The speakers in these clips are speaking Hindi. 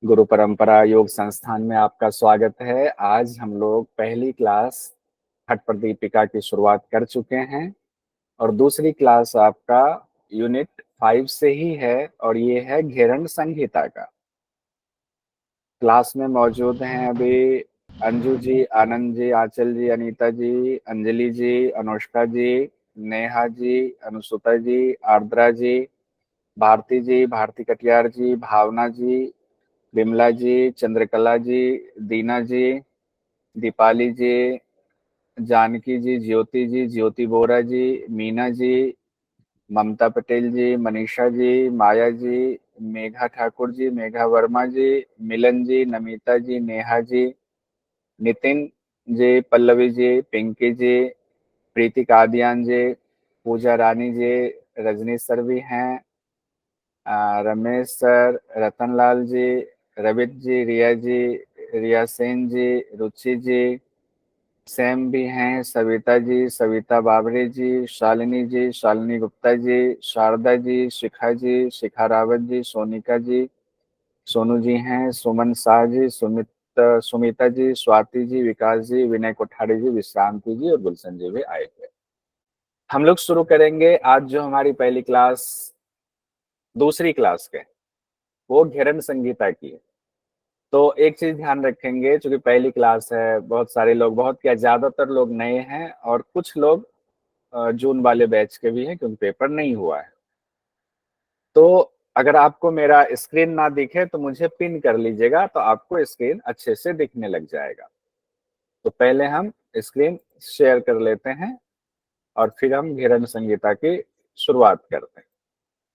गुरु परंपरा योग संस्थान में आपका स्वागत है। आज हम लोग पहली क्लास हठ प्रदीपिका की शुरुआत कर चुके हैं और दूसरी क्लास आपका यूनिट 5 से ही है और ये है घेरन संहिता का। क्लास में मौजूद हैं अभी अंजू जी, आनंद जी, आंचल जी, अनीता जी, अंजलि जी, अनुष्का जी, नेहा जी, अनुसुता जी, आर्द्रा जी, भारती जी, भारती कटियार जी, भावना जी, विमला जी, चंद्रकला जी, दीना जी, दीपाली जी, जानकी जी, ज्योति जी, ज्योति बोरा जी, मीना जी, ममता पटेल जी, मनीषा जी, माया जी, मेघा ठाकुर जी, मेघा वर्मा जी, मिलन जी, नमिता जी, नेहा जी, नितिन जी, पल्लवी जी, पिंकी जी, प्रीति कादियान जी, पूजा रानी जी, रजनी सर भी हैं, रमेश सर, रतनलाल जी, रवित जी, रिया जी, रिया सेन जी, रुचि जी, सैम भी हैं, सविता जी, सविता बाबरे जी, शालिनी जी, शालिनी गुप्ता जी, शारदा जी, शिखा जी, शिखा रावत जी, सोनिका जी, सोनू जी हैं, सुमन शाह जी, सुमिता जी, स्वाति जी, विकास जी, विनय कोठारी जी, विश्रांति जी और गुलशन जी भी आए थे। हम लोग शुरू करेंगे आज जो हमारी पहली क्लास दूसरी क्लास के वो घेरन संगीता की है। तो एक चीज ध्यान रखेंगे, चूंकि पहली क्लास है, बहुत सारे लोग, बहुत क्या ज्यादातर लोग नए हैं और कुछ लोग जून वाले बैच के भी हैं क्योंकि पेपर नहीं हुआ है। तो अगर आपको मेरा स्क्रीन ना दिखे तो मुझे पिन कर लीजिएगा, तो आपको स्क्रीन अच्छे से दिखने लग जाएगा। तो पहले हम स्क्रीन शेयर कर लेते हैं और फिर हम घेरन संगीता की शुरुआत करते हैं।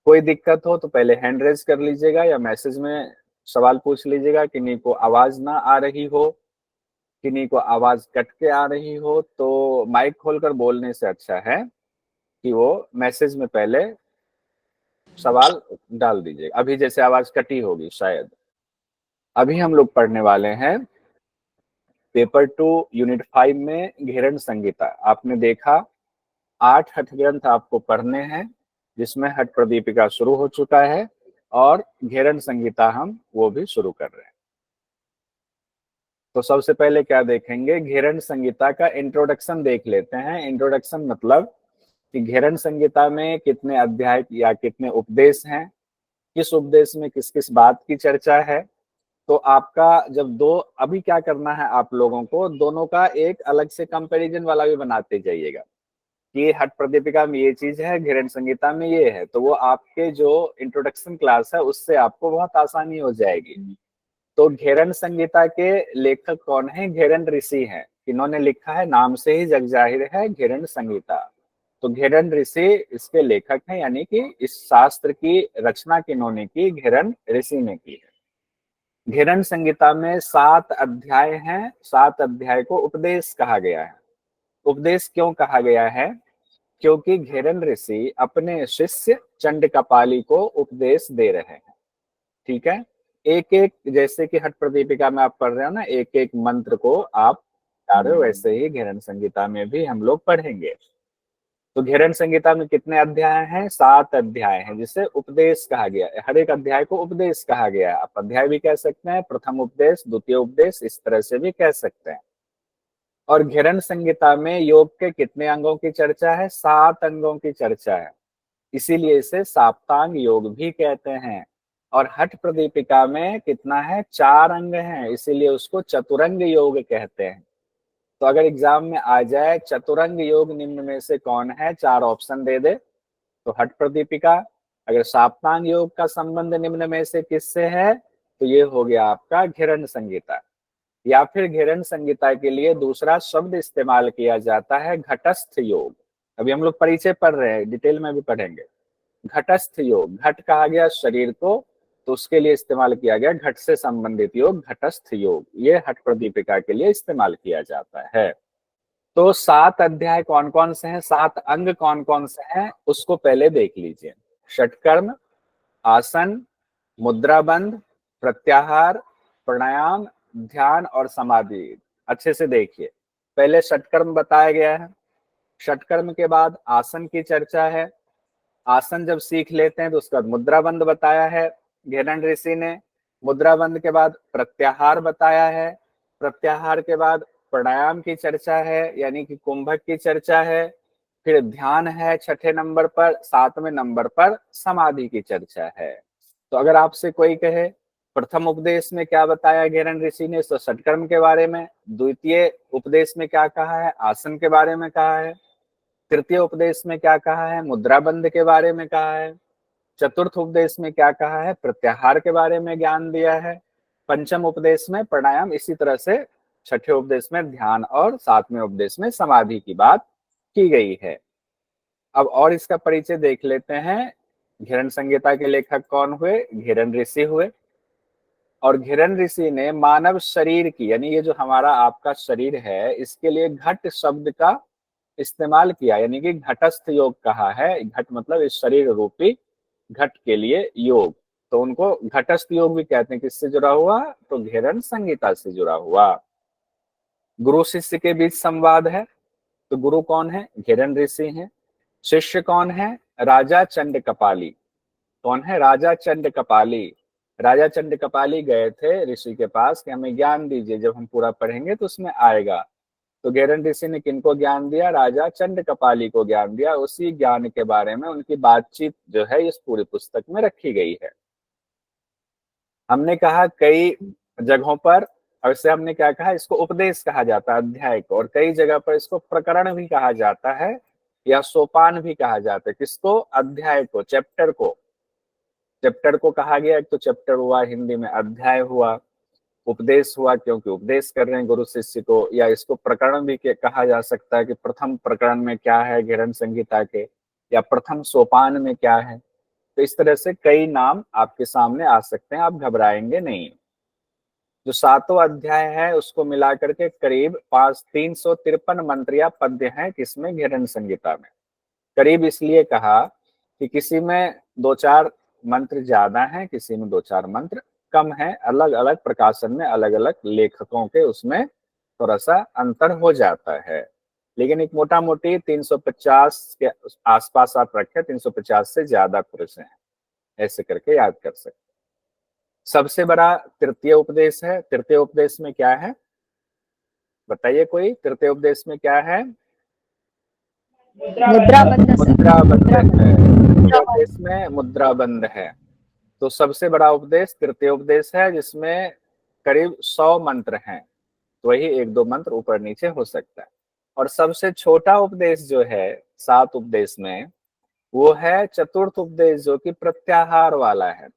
कोई दिक्कत हो तो पहले हैंड रेज कर लीजिएगा या मैसेज में सवाल पूछ लीजिएगा। किन्हीं को आवाज ना आ रही हो, किन्हीं को आवाज कट के आ रही हो, तो माइक खोलकर बोलने से अच्छा है कि वो मैसेज में पहले सवाल डाल दीजिए। अभी जैसे आवाज कटी होगी शायद। अभी हम लोग पढ़ने वाले हैं पेपर 2 यूनिट 5 में घेरन संगीता। आपने देखा 8 हठ ग्रंथ आपको पढ़ने हैं, जिसमें हठ प्रदीपिका शुरू हो चुका है और घेरन संगीता हम वो भी शुरू कर रहे हैं। तो सबसे पहले क्या देखेंगे, घेरन संगीता का इंट्रोडक्शन देख लेते हैं। इंट्रोडक्शन मतलब कि घेरन संगीता में कितने अध्याय या कितने उपदेश हैं, किस उपदेश में किस किस बात की चर्चा है। तो आपका जब दो, अभी क्या करना है आप लोगों को, दोनों का एक अलग से कंपैरिजन वाला भी बनाते जाइएगा कि हठ प्रदीपिका में ये चीज है, घेरन संगीता में ये है। तो वो आपके जो इंट्रोडक्शन क्लास है उससे आपको बहुत आसानी हो जाएगी। तो घेरन संगीता के लेखक कौन है? घेरन ऋषि हैं। इन्होंने लिखा है, नाम से ही जग जाहिर है, घेरन संगीता। तो घेरन ऋषि इसके लेखक हैं, यानी कि इस शास्त्र की रचना किन्होंने की? घेरन ऋषि ने की है। घेरन संगीता में 7 अध्याय हैं। 7 अध्याय को उपदेश कहा गया है। उपदेश क्यों कहा गया है? क्योंकि घेरन ऋषि अपने शिष्य चंडकपाली को उपदेश दे रहे हैं। ठीक है, एक एक, जैसे कि हठ प्रदीपिका में आप पढ़ रहे हो ना, एक एक मंत्र को आप गा रहे हो, वैसे ही घेरन संगीता में भी हम लोग पढ़ेंगे। तो घेरन संगीता में कितने अध्याय हैं? 7 अध्याय हैं, जिसे उपदेश कहा गया है। हर एक अध्याय को उपदेश कहा गया है। आप अध्याय भी कह सकते हैं, प्रथम उपदेश, द्वितीय उपदेश, इस तरह से भी कह सकते हैं। और घेरन संगीता में योग के कितने अंगों की चर्चा है? 7 अंगों की चर्चा है, इसीलिए इसे साप्तांग योग भी कहते हैं। और हठ प्रदीपिका में कितना है? 4 अंग हैं, इसीलिए उसको चतुरंग योग कहते हैं। तो अगर एग्जाम में आ जाए चतुरंग योग निम्न में से कौन है, 4 ऑप्शन दे दे, तो हठ प्रदीपिका। अगर साप्तांग योग का संबंध निम्न में से किससे है, तो ये हो गया आपका घेरन संगीता। या फिर घेरन संगीता के लिए दूसरा शब्द इस्तेमाल किया जाता है, घटस्थ योग। अभी हम लोग परिचय पढ़ रहे हैं, डिटेल में भी पढ़ेंगे। घटस्थ योग, घट कहा गया शरीर को, तो उसके लिए इस्तेमाल किया गया घट से संबंधित योग, घटस्थ योग। ये हठ प्रदीपिका के लिए इस्तेमाल किया जाता है। तो 7 अध्याय कौन कौन से हैं, 7 अंग कौन कौन से हैं, उसको पहले देख लीजिए। षटकर्म, आसन, मुद्रा बंध, प्रत्याहार, प्राणायाम, ध्यान और समाधि। अच्छे से देखिए, पहले षटकर्म बताया गया है, षटकर्म के बाद आसन की चर्चा है। आसन जब सीख लेते हैं तो उसके बाद मुद्रा बंध बताया है घेरन ऋषि ने। मुद्राबंध के बाद प्रत्याहार बताया है, प्रत्याहार के बाद प्राणायाम की चर्चा है, यानी कि कुंभक की चर्चा है, फिर ध्यान है छठे नंबर पर, सातवें नंबर पर समाधि की चर्चा है। तो अगर आपसे कोई कहे प्रथम उपदेश में क्या बताया घेरन ऋषि ने, तो षटकर्म के बारे में, द्वितीय उपदेश में क्या कहा है, आसन के बारे में कहा है, तृतीय उपदेश में क्या कहा है, मुद्राबंध के बारे में कहा है, चतुर्थ उपदेश में क्या कहा है, प्रत्याहार के बारे में ज्ञान दिया है, पंचम उपदेश में प्राणायाम, इसी तरह से छठे उपदेश में ध्यान और सातवें उपदेश में समाधि की बात की गई है। अब और इसका परिचय देख लेते हैं। घेरन संहिता के लेखक कौन हुए, घेरन ऋषि हुए। और घेरन ऋषि ने मानव शरीर की, यानी ये जो हमारा आपका शरीर है, इसके लिए घट शब्द का इस्तेमाल किया, यानी कि घटस्थ योग कहा है। घट मतलब इस शरीर रूपी घट के लिए योग, तो उनको घटस्थ योग भी कहते हैं। किससे जुड़ा हुआ, तो घेरन संहिता से जुड़ा हुआ। गुरु शिष्य के बीच संवाद है, तो गुरु कौन है, घेरन ऋषि हैं। शिष्य कौन है, राजा चंड कपाली। कौन है, राजा चंड कपाली। राजा चंड कपाली गए थे ऋषि के पास कि हमें ज्ञान दीजिए, जब हम पूरा पढ़ेंगे तो उसमें आएगा। तो घेरन ऋषि ने किनको ज्ञान दिया, राजा चंड कपाली को ज्ञान दिया। उसी ज्ञान के बारे में उनकी बातचीत जो है इस पूरी पुस्तक में रखी गई है। हमने कहा कई जगहों पर, और इससे हमने क्या कहा, इसको उपदेश कहा जाता है अध्याय को, और कई जगह पर इसको प्रकरण भी कहा जाता है या सोपान भी कहा जाता है। किसको, अध्याय को, चैप्टर को। चैप्टर को कहा गया, एक तो चैप्टर हुआ हिंदी में, अध्याय हुआ, उपदेश हुआ क्योंकि उपदेश कर रहे हैं गुरु शिष्य को, या इसको प्रकरण भी कहा जा सकता है कि प्रथम प्रकरण में क्या है घेरन संहिता के, या प्रथम सोपान में क्या है। तो इस तरह से कई नाम आपके सामने आ सकते हैं, आप घबराएंगे नहीं। जो सातों अध्याय है उसको मिलाकर के करीब 353 मंत्र या पद्य हैं किसमें, घेरन संहिता में। करीब इसलिए कहा कि किसी में दो चार मंत्र ज्यादा हैं, किसी में दो चार मंत्र कम है, अलग अलग प्रकाशन में अलग अलग लेखकों के उसमें थोड़ा सा अंतर हो जाता है। लेकिन एक मोटा मोटी 350 के आसपास आप रखें, 350 से ज्यादा पुरुष हैं, ऐसे करके याद कर सकते। सबसे बड़ा तृतीय उपदेश है। तृतीय उपदेश में क्या है, बताइए कोई, तृतीय उपदेश में क्या है, मुद्राबंध मुद्राबंध है। तृतीय उपदेश में मुद्राबंध है। तो सबसे बड़ा उपदेश तृतीय उपदेश है, जिसमें करीब 100 मंत्र हैं। तो वही एक दो मंत्र ऊपर नीचे हो सकता है। और सबसे छोटा उपदेश जो है 7 उपदेश में, वो है चतुर्थ उपदेश, जो कि प्रत्याहार वाला है।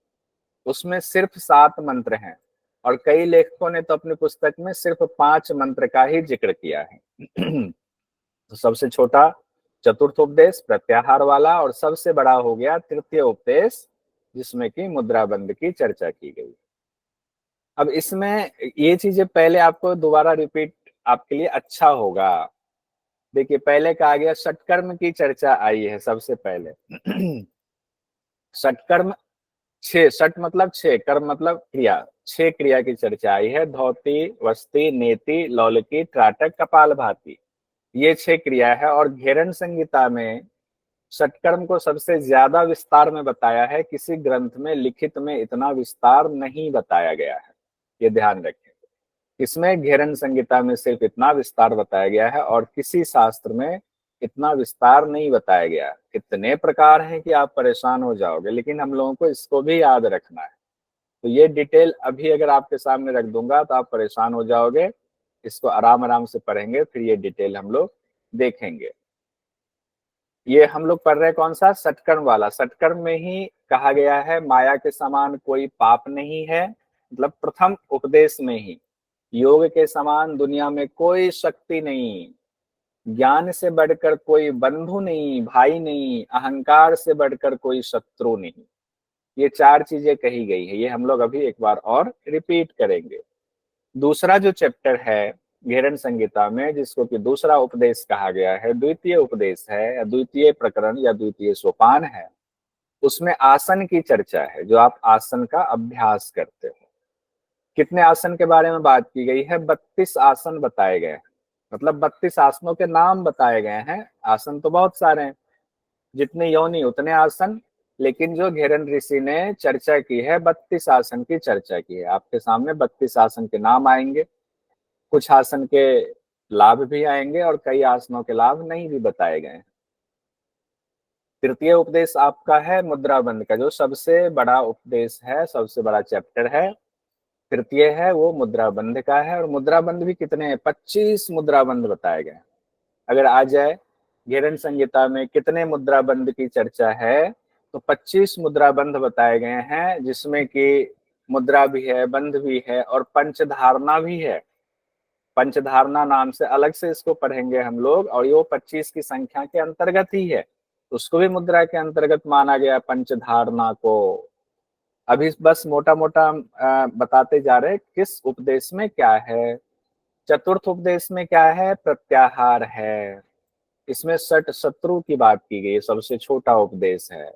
उसमें सिर्फ 7 मंत्र हैं, और कई लेखकों ने तो अपनी पुस्तक में सिर्फ 5 मंत्र का ही जिक्र किया है। तो सबसे छोटा चतुर्थ उपदेश प्रत्याहार वाला, और सबसे बड़ा हो गया तृतीय उपदेश, जिसमें कि मुद्राबंध की चर्चा की गई। अब इसमें ये चीजें पहले आपको दोबारा रिपीट आपके लिए अच्छा होगा। देखिए, पहले कहा गया षटकर्म की चर्चा आई है सबसे पहले। षटकर्म 6, षट मतलब 6, कर्म मतलब क्रिया, 6 क्रिया की चर्चा आई है। धौती, वस्ती, नेति, लौलकी, त्राटक, कपालभाति, ये 6 क्रिया है। और घेरन संहिता में षटकर्म को सबसे ज्यादा विस्तार में बताया है। किसी ग्रंथ में लिखित में इतना विस्तार नहीं बताया गया है, ये ध्यान रखें। इसमें घेरन संहिता में सिर्फ इतना विस्तार बताया गया है, और किसी शास्त्र में इतना विस्तार नहीं बताया गया। इतने प्रकार हैं कि आप परेशान हो जाओगे, लेकिन हम लोगों को इसको भी याद रखना है। तो ये डिटेल अभी अगर आपके सामने रख दूंगा तो आप परेशान हो जाओगे। इसको आराम आराम से पढ़ेंगे, फिर ये डिटेल हम लोग देखेंगे। ये हम लोग पढ़ रहे हैं कौन सा, षटकर्म वाला। षटकर्म में ही कहा गया है माया के समान कोई पाप नहीं है, मतलब प्रथम उपदेश में ही योग के समान दुनिया में कोई शक्ति नहीं, ज्ञान से बढ़कर कोई बंधु नहीं, भाई नहीं, अहंकार से बढ़कर कोई शत्रु नहीं। ये 4 चीजें कही गई है, ये हम लोग अभी एक बार और रिपीट करेंगे। दूसरा जो चैप्टर है घेरन संहिता में, जिसको कि दूसरा उपदेश कहा गया है, द्वितीय उपदेश है या द्वितीय प्रकरण या द्वितीय सोपान है, उसमें आसन की चर्चा है। जो आप आसन का अभ्यास करते हो, कितने आसन के बारे में बात की गई है, 32 आसन बताए गए हैं। मतलब 32 आसनों के नाम बताए गए हैं। आसन तो बहुत सारे हैं, जितने योनि उतने आसन, लेकिन जो घेरन ऋषि ने चर्चा की है 32 आसन की चर्चा की है। आपके सामने 32 आसन के नाम आएंगे, कुछ आसन के लाभ भी आएंगे और कई आसनों के लाभ नहीं भी बताए गए हैं। तृतीय उपदेश आपका है मुद्रा बंध का, जो सबसे बड़ा उपदेश है, सबसे बड़ा चैप्टर है। तृतीय है वो मुद्रा बंध का है, और मुद्रा बंध भी कितने हैं, 25 मुद्रा बंध बताए गए। अगर आ जाए घेरन संहिता में कितने मुद्रा बंध की चर्चा है, तो 25 मुद्रा बंध बताए गए हैं, जिसमें कि मुद्रा भी है, बंध भी है और पंचधारणा भी है। पंचधारणा नाम से अलग से इसको पढ़ेंगे हम लोग, और ये 25 की संख्या के अंतर्गत ही है, उसको भी मुद्रा के अंतर्गत माना गया पंचधारणा को। अभी बस मोटा मोटा बताते जा रहे किस उपदेश में क्या है। चतुर्थ उपदेश में क्या है, प्रत्याहार है। इसमें सट शत्रु की बात की गई, सबसे छोटा उपदेश है।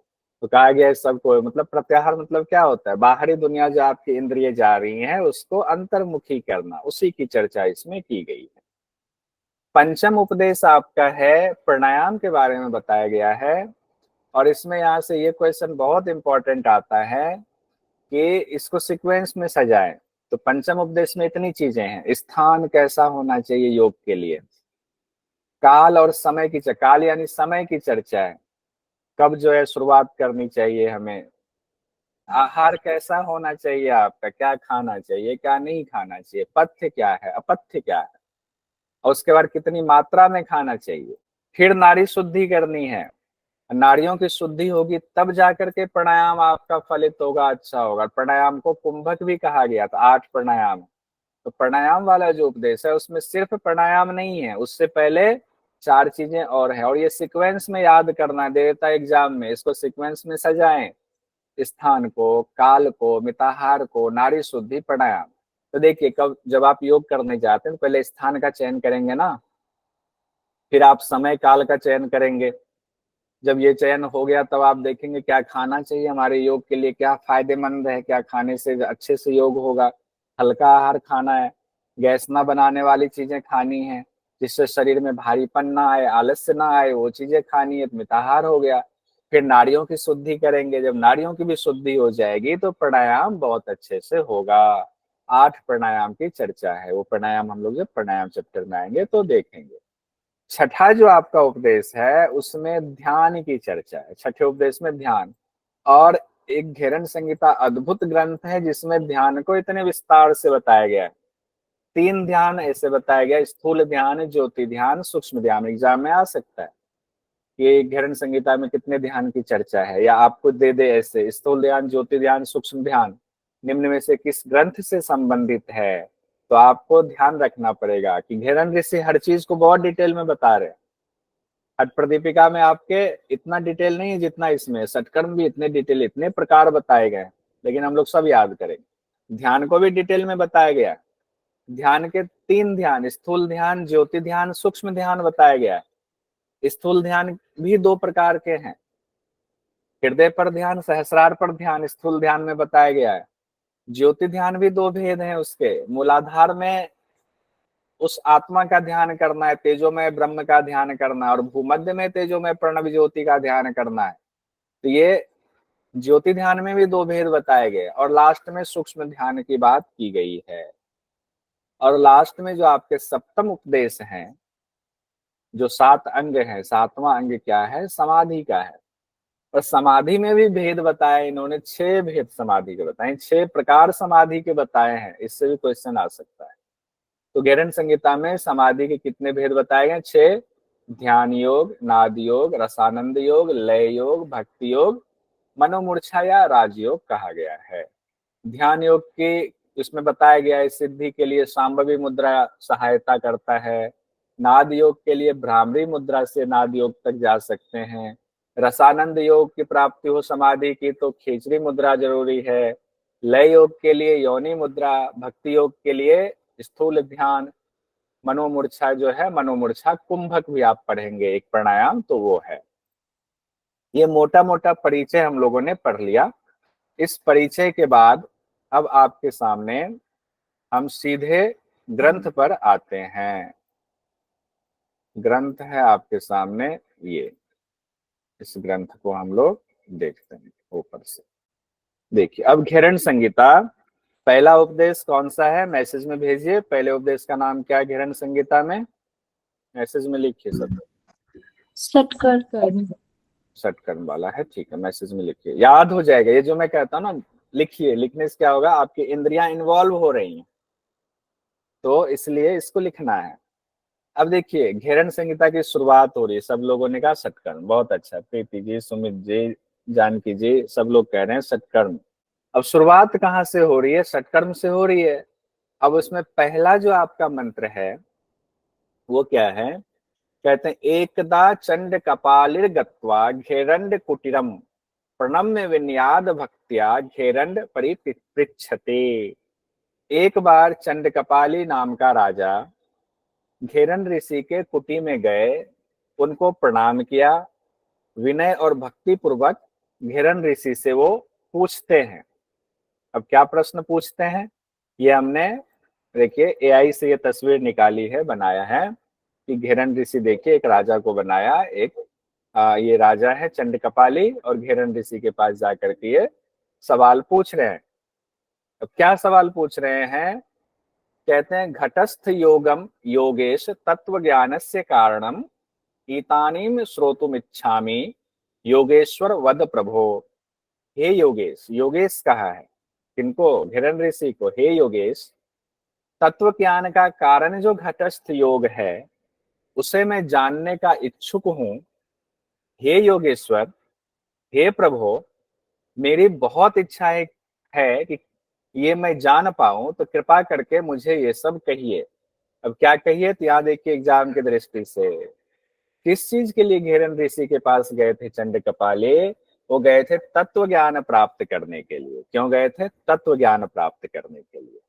तो कहा गया है सबको, मतलब प्रत्याहार मतलब क्या होता है, बाहरी दुनिया जो आपकी इंद्रिय जा रही है उसको अंतर्मुखी करना, उसी की चर्चा इसमें की गई है। पंचम उपदेश आपका है प्राणायाम के बारे में बताया गया है, और इसमें यहाँ से ये क्वेश्चन बहुत इंपॉर्टेंट आता है कि इसको सीक्वेंस में सजाएं। तो पंचम उपदेश में इतनी चीजें हैं, स्थान कैसा होना चाहिए योग के लिए, काल और समय की काल यानी समय की चर्चा है, कब जो है शुरुआत करनी चाहिए हमें, आहार कैसा होना चाहिए आपका, क्या खाना चाहिए क्या नहीं खाना चाहिए, पथ्य क्या है अपथ्य क्या है, और उसके बाद कितनी मात्रा में खाना चाहिए। फिर नारी शुद्धि करनी है, नारियों की शुद्धि होगी तब जाकर के प्राणायाम आपका फलित होगा, अच्छा होगा। प्राणायाम को कुंभक भी कहा गया था, 8 प्राणायाम। तो प्राणायाम वाला जो उपदेश है उसमें सिर्फ प्राणायाम नहीं है, उससे पहले 4 चीजें और हैं, और ये सीक्वेंस में याद करना देता एग्जाम में, इसको सीक्वेंस में सजाएं, स्थान को, काल को, मिताहार को, नारी शुद्धि, प्राणायाम। तो देखिए, कब जब आप योग करने जाते हैं तो पहले स्थान का चयन करेंगे ना, फिर आप समय काल का चयन करेंगे। जब ये चयन हो गया तब आप देखेंगे क्या खाना चाहिए हमारे योग के लिए, क्या फायदेमंद है, क्या खाने से अच्छे से योग होगा। हल्का आहार खाना है, गैस ना बनाने वाली चीजें खानी है, जिससे शरीर में भारीपन ना आए, आलस्य ना आए, वो चीजें खानी है, तो मिताहार हो गया। फिर नाड़ियों की शुद्धि करेंगे, जब नाड़ियों की भी शुद्धि हो जाएगी तो प्राणायाम बहुत अच्छे से होगा। 8 प्राणायाम की चर्चा है, वो प्राणायाम हम लोग जब प्राणायाम चैप्टर में आएंगे तो देखेंगे। छठा जो आपका उपदेश है उसमें ध्यान की चर्चा है, छठे उपदेश में ध्यान। और एक घेरन संहिता अद्भुत ग्रंथ है जिसमें ध्यान को इतने विस्तार से बताया गया है। 3 ध्यान ऐसे बताया गया, स्थूल ध्यान, ज्योति ध्यान, सूक्ष्म ध्यान। एग्जाम में आ सकता है कि घेरन संहिता में कितने ध्यान की चर्चा है, या आपको दे दे ऐसे स्थूल ध्यान, ज्योति ध्यान, सूक्ष्म ध्यान निम्न में से किस ग्रंथ से संबंधित है। तो आपको ध्यान रखना पड़ेगा कि घेरन ऋषि हर चीज को बहुत डिटेल में बता रहे हैं। हट प्रदीपिका में आपके इतना डिटेल नहीं है जितना इसमें, सटकर्म भी इतने डिटेल, इतने प्रकार बताए गए, लेकिन हम लोग सब याद करेंगे। ध्यान को भी डिटेल में बताया गया, ध्यान के 3 ध्यान, स्थूल ध्यान, ज्योति ध्यान, सूक्ष्म ध्यान बताया गया है। स्थूल ध्यान भी 2 प्रकार के हैं, हृदय पर ध्यान, सहस्रार पर ध्यान, स्थूल ध्यान में बताया गया है। ज्योति ध्यान भी 2 भेद हैं उसके, मूलाधार में उस आत्मा का ध्यान करना है, तेजोमय ब्रह्म का ध्यान करना है, और भूमध्य में तेजोमय प्रणव ज्योति का ध्यान करना है। तो ये ज्योति ध्यान में भी 2 भेद बताए गए, और लास्ट में सूक्ष्म ध्यान की बात की गई है। और लास्ट में जो आपके सप्तम उपदेश हैं, जो 7 अंग है, 7वां अंग क्या है, समाधि का है। और समाधि में भी भेद बताए इन्होंने, 6 भेद समाधि के बताए, 6 प्रकार समाधि के बताए हैं। इससे भी क्वेश्चन आ सकता है। तो घेरन संहिता में समाधि के कितने भेद बताए गए, 6। ध्यान योग, नाद योग, रसानंद योग, लय योग, भक्ति योग, मनोमूर्छा या राजयोग कहा गया है। ध्यान योग की इसमें बताया गया है सिद्धि के लिए सांभवी मुद्रा सहायता करता है। नाद योग के लिए भ्रामरी मुद्रा से नाद योग तक जा सकते हैं। रसानंद योग की प्राप्ति हो समाधि की तो खेचरी मुद्रा जरूरी है। लय योग के लिए योनि मुद्रा, भक्ति योग के लिए स्थूल ध्यान, मनोमूर्छा जो है, मनोमूर्छा कुंभक भी आप पढ़ेंगे एक प्राणायाम, तो वो है। ये मोटा मोटा परिचय हम लोगों ने पढ़ लिया। इस परिचय के बाद अब आपके सामने हम सीधे ग्रंथ पर आते हैं। ग्रंथ है आपके सामने ये, इस ग्रंथ को हम लोग देखते हैं ऊपर से। देखिए अब घेरन संहिता, पहला उपदेश कौन सा है, मैसेज में भेजिए। पहले उपदेश का नाम क्या है घेरन संहिता में, मैसेज में लिखिए सब। षटकर्म। षटकर्म वाला है, ठीक है, मैसेज में लिखिए, याद हो जाएगा। ये जो मैं कहता हूँ ना, लिखिए, लिखने से क्या होगा, आपकी इंद्रियां इन्वॉल्व हो रही हैं, तो इसलिए इसको लिखना है। अब देखिए घेरन संहिता की शुरुआत हो रही है, सब लोगों ने कहा षटकर्म, बहुत अच्छा, प्रीति जी, सुमित जी, जानकी जी, सब लोग कह रहे हैं षटकर्म। अब शुरुआत कहाँ से हो रही है, षटकर्म से हो रही है। अब उसमें पहला जो आपका मंत्र है वो क्या है, कहते हैं एकदा चंड कपालिर गत्वा घेरंड कुटीरम प्रणम्य विन्याद भक्त्या घेरंड परिपृच्छते। एक बार चंड कपाली नाम का राजा घेरन ऋषि के कुटी में गए, उनको प्रणाम किया, विनय और भक्ति पूर्वक घेरन ऋषि से वो पूछते हैं। अब क्या प्रश्न पूछते हैं, ये हमने देखिए एआई से ये तस्वीर निकाली है, बनाया है कि घेरन ऋषि, देखिए एक राजा को बनाया, एक ये राजा है चंड कपाली, और घेरन ऋषि के पास जाकर के ये सवाल पूछ रहे हैं। अब क्या सवाल पूछ रहे हैं, कहते हैं घटस्थ योगम योगेश तत्व ज्ञानस्य कारणम इतानीम श्रोतुमिच्छामि योगेश्वर वद प्रभो। हे योगेश, योगेश कहा है किनको, घेरन ऋषि को, हे योगेश, तत्व ज्ञान का कारण जो घटस्थ योग है उसे मैं जानने का इच्छुक हूं। हे योगेश्वर, हे प्रभो, मेरी बहुत इच्छा है कि ये मैं जान पाऊं, तो कृपा करके मुझे ये सब कहिए। अब क्या कहिए, तो यहाँ देखिए एग्जाम की दृष्टि से किस चीज के लिए घेरन ऋषि के पास गए थे चंड कपाले, वो गए थे तत्व ज्ञान प्राप्त करने के लिए। क्यों गए थे, तत्व ज्ञान प्राप्त करने के लिए।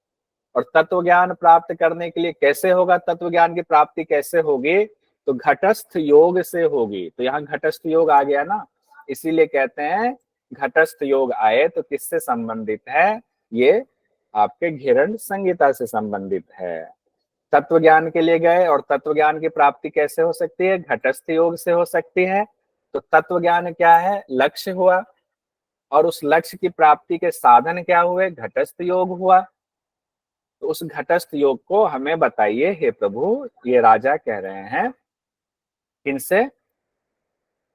और तत्व ज्ञान प्राप्त करने के लिए कैसे होगा, तत्व ज्ञान की प्राप्ति कैसे होगी, तो घटस्थ योग से होगी। तो यहाँ घटस्थ योग आ गया ना, इसीलिए कहते हैं घटस्थ योग आए तो किससे संबंधित है, ये आपके घेरन संहिता से संबंधित है। तत्व ज्ञान के लिए गए, और तत्व ज्ञान की प्राप्ति कैसे हो सकती है, घटस्थ योग से हो सकती है। तो तत्व ज्ञान क्या है, लक्ष्य हुआ, और उस लक्ष्य की प्राप्ति के साधन क्या हुए, घटस्थ योग हुआ। तो उस घटस्थ योग को हमें बताइए हे प्रभु, ये राजा कह रहे हैं किनसे,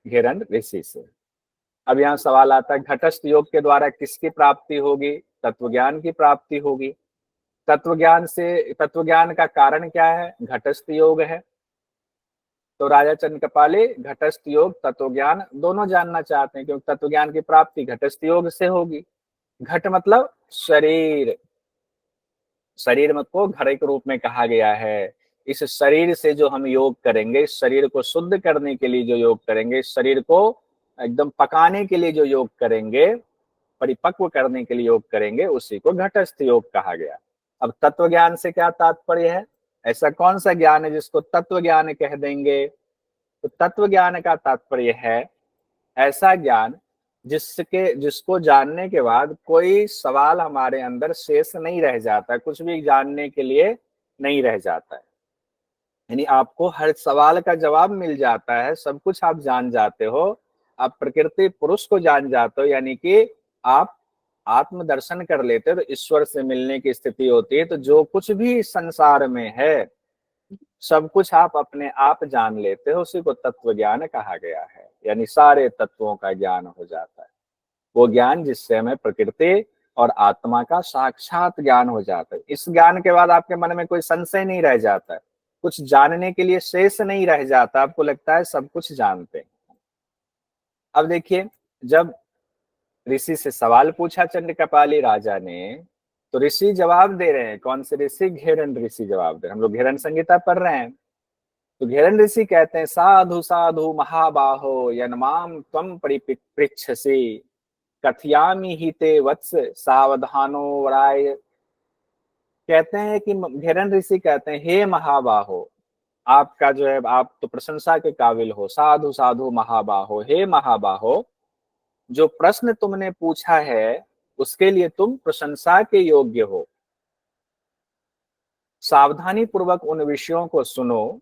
घेरन ऋषि से। अब यहाँ सवाल आता है घटस्थ योग के द्वारा किसकी प्राप्ति होगी, तत्व ज्ञान की प्राप्ति होगी। तत्व ज्ञान से, तत्व ज्ञान का कारण क्या है, घटस्थ योग है। तो राजा चंद्र कपाली घटस्थ योग तत्व ज्ञान दोनों जानना चाहते हैं, क्योंकि तत्व ज्ञान की प्राप्ति घटस्थ योग से होगी। घट मतलब शरीर, शरीर को घर के रूप में कहा गया है। इस शरीर से जो हम योग करेंगे, इस शरीर को शुद्ध करने के लिए जो योग करेंगे, इस शरीर को एकदम पकाने के लिए जो योग करेंगे, परिपक्व करने के लिए योग करेंगे, उसी को घटस्थ योग कहा गया। अब तत्व ज्ञान से क्या तात्पर्य है, ऐसा कौन सा ज्ञान है जिसको तत्व ज्ञान कह देंगे, तो तत्व ज्ञान का तात्पर्य है ऐसा ज्ञान जिसको जानने के बाद कोई सवाल हमारे अंदर शेष नहीं रह जाता, कुछ भी जानने के लिए नहीं रह जाता है। यानी आपको हर सवाल का जवाब मिल जाता है, सब कुछ आप जान जाते हो, आप प्रकृति पुरुष को जान जाते हो, यानी कि आप आत्म दर्शन कर लेते हो, तो ईश्वर से मिलने की स्थिति होती है। तो जो कुछ भी संसार में है सब कुछ आप अपने आप जान लेते हो, उसी को तत्व ज्ञान कहा गया है। यानी सारे तत्वों का ज्ञान हो जाता है, वो ज्ञान जिससे हमें प्रकृति और आत्मा का साक्षात ज्ञान हो जाता है। इस ज्ञान के बाद आपके मन में कोई संशय नहीं रह जाता है, कुछ जानने के लिए शेष नहीं रह जाता, आपको लगता है सब कुछ जानते हैं। अब देखिए जब ऋषि से सवाल पूछा चंड कपाली राजा ने, तो ऋषि जवाब दे रहे हैं, कौन से ऋषि, घेरन ऋषि जवाब दे रहे हैं। हम लोग घेरन संहिता पढ़ रहे हैं, तो घेरन ऋषि कहते हैं साधु साधु महाबाहो यन्माम त्वम परिपृच्छसि कथयामि ही ते वत्स सावधानो वराय। कहते हैं कि घेरन ऋषि कहते हैं हे महाबाहो, आपका जो है आप तो प्रशंसा के काबिल हो, साधु साधु महाबाहो, हे महाबाहो, जो प्रश्न तुमने पूछा है उसके लिए तुम प्रशंसा के योग्य हो। सावधानी पूर्वक उन विषयों को सुनो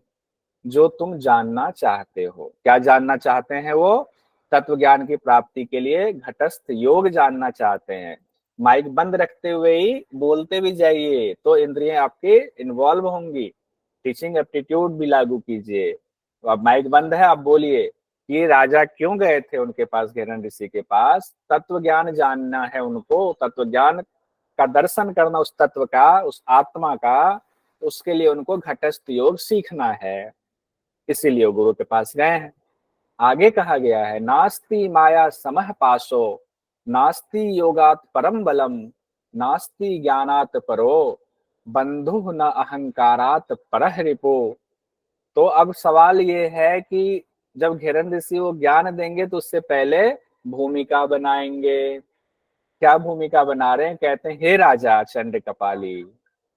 जो तुम जानना चाहते हो। क्या जानना चाहते हैं वो, तत्व ज्ञान की प्राप्ति के लिए घटस्थ योग जानना चाहते हैं। माइक बंद रखते हुए ही बोलते भी जाइए, तो इंद्रियां आपके इन्वॉल्व होंगी। टीचिंग एप्टीट्यूड भी लागू कीजिए। तो अब माइक बंद है, आप बोलिए कि राजा क्यों गए थे उनके पास, घेरन ऋषि के पास? तत्व ज्ञान जानना है उनको, तत्व ज्ञान का दर्शन करना, उस तत्व का, उस आत्मा का। उसके लिए उनको घटस्थ योग सीखना है, इसीलिए वो गुरु के पास गए हैं। आगे कहा गया है, नास्ति माया समः पाशो, नास्ति योगात परम बलम, नास्ति ज्ञानात परो, बंधु न अहंकारात परः रिपो। तो अब सवाल ये है कि जब घेरन ऋषि वो ज्ञान देंगे तो उससे पहले भूमिका बनाएंगे। क्या भूमिका बना रहे हैं? कहते हैं, हे राजा चंड कपाली,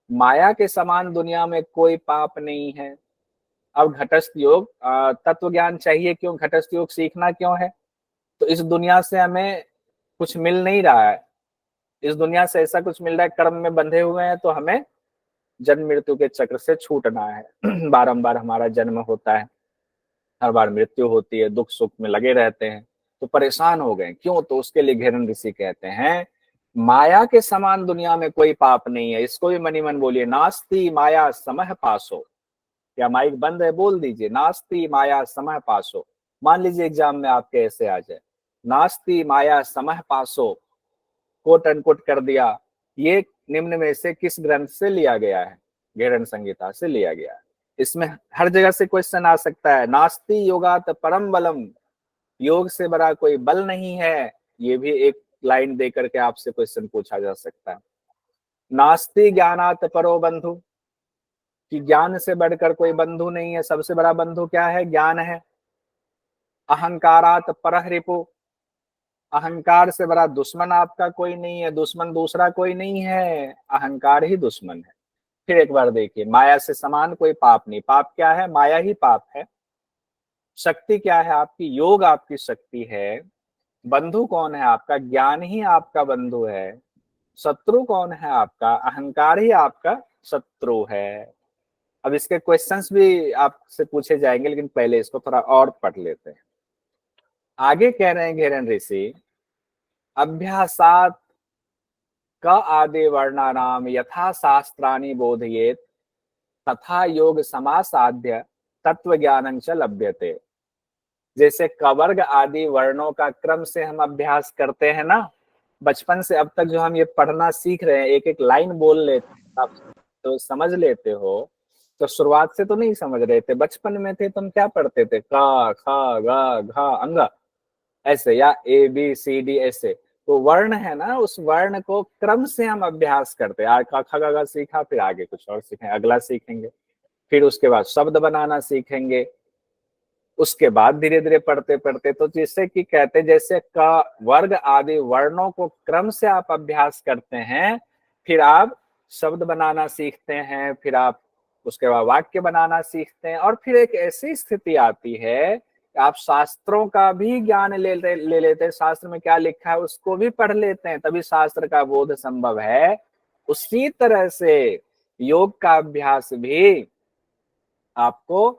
माया के समान दुनिया में कोई पाप नहीं है। अब घटस्थ योग तत्व ज्ञान चाहिए क्यों? घटस्थ योग सीखना क्यों है? तो इस दुनिया से हमें कुछ मिल नहीं रहा है। इस दुनिया से ऐसा कुछ मिल रहा है, कर्म में बंधे हुए हैं, तो हमें जन्म मृत्यु के चक्र से छूटना है। बारंबार हमारा जन्म होता है, हर बार मृत्यु होती है, दुख सुख में लगे रहते हैं, तो परेशान हो गए। क्यों? तो उसके लिए घेरन ऋषि कहते हैं, माया के समान दुनिया में कोई पाप नहीं है। इसको भी मनी मन बोलिए, नास्ति माया समः पासो। या माइक बंद है, बोल दीजिए, नास्ति माया समः पासो। मान लीजिए एग्जाम में आपके ऐसे आ जाए, नास्ति माया समः पासो, कोट अनकोट कर दिया। ये निम्न में से किस ग्रंथ से लिया गया है? घेरन संहिता से लिया गया है। इसमें हर जगह से क्वेश्चन आ सकता है। नास्ति योगात परम बलम, योग से बड़ा कोई बल नहीं है, ये भी एक लाइन दे करके आपसे क्वेश्चन पूछा जा सकता है। नास्ति ज्ञानात परो बंधु, कि ज्ञान से बढ़कर कोई बंधु नहीं है, सबसे बड़ा बंधु क्या है? ज्ञान है। अहंकारात परः रिपु, अहंकार से बड़ा दुश्मन आपका कोई नहीं है, दुश्मन दूसरा कोई नहीं है, अहंकार ही दुश्मन है। फिर एक बार देखिए, माया से समान कोई पाप नहीं। पाप क्या है? माया ही पाप है। शक्ति क्या है आपकी? योग आपकी शक्ति है। बंधु कौन है आपका? ज्ञान ही आपका बंधु है। शत्रु कौन है आपका? अहंकार ही आपका शत्रु है। अब इसके क्वेश्चंस भी आपसे पूछे जाएंगे, लेकिन पहले इसको थोड़ा और पढ़ लेते हैं। आगे कह रहे हैं घेरन ऋषि, अभ्यासात क आदि वर्णानाम यथा शास्त्राणि बोधयेत, तथा योग समासाध्य तत्व ज्ञानं च लभ्यते। जैसे कवर्ग आदि वर्णों का क्रम से हम अभ्यास करते हैं ना, बचपन से अब तक जो हम ये पढ़ना सीख रहे हैं, एक एक लाइन बोल लेते हैं, आप तो समझ लेते हो। तो शुरुआत से तो नहीं समझ रहे थे, बचपन में थे तो हम क्या पढ़ते थे? का खा गा घा अंग, ऐसे, या ए बी सी डी ऐसे। तो वर्ण है ना, उस वर्ण को क्रम से हम अभ्यास करते हैं। आ का खा गा घा सीखा, फिर आगे कुछ और सीखेंगे, अगला सीखेंगे, फिर उसके बाद शब्द बनाना सीखेंगे, उसके बाद धीरे धीरे पढ़ते पढ़ते, तो जिससे कि कहते जैसे का वर्ग आदि वर्णों को क्रम से आप अभ्यास करते हैं, फिर आप शब्द बनाना सीखते हैं, फिर आप उसके बाद वाक्य बनाना सीखते हैं, और फिर एक ऐसी स्थिति आती है कि आप शास्त्रों का भी ज्ञान ले लेते हैं। शास्त्र में क्या लिखा है उसको भी पढ़ लेते हैं, तभी शास्त्र का बोध संभव है। उसी तरह से योग का अभ्यास भी आपको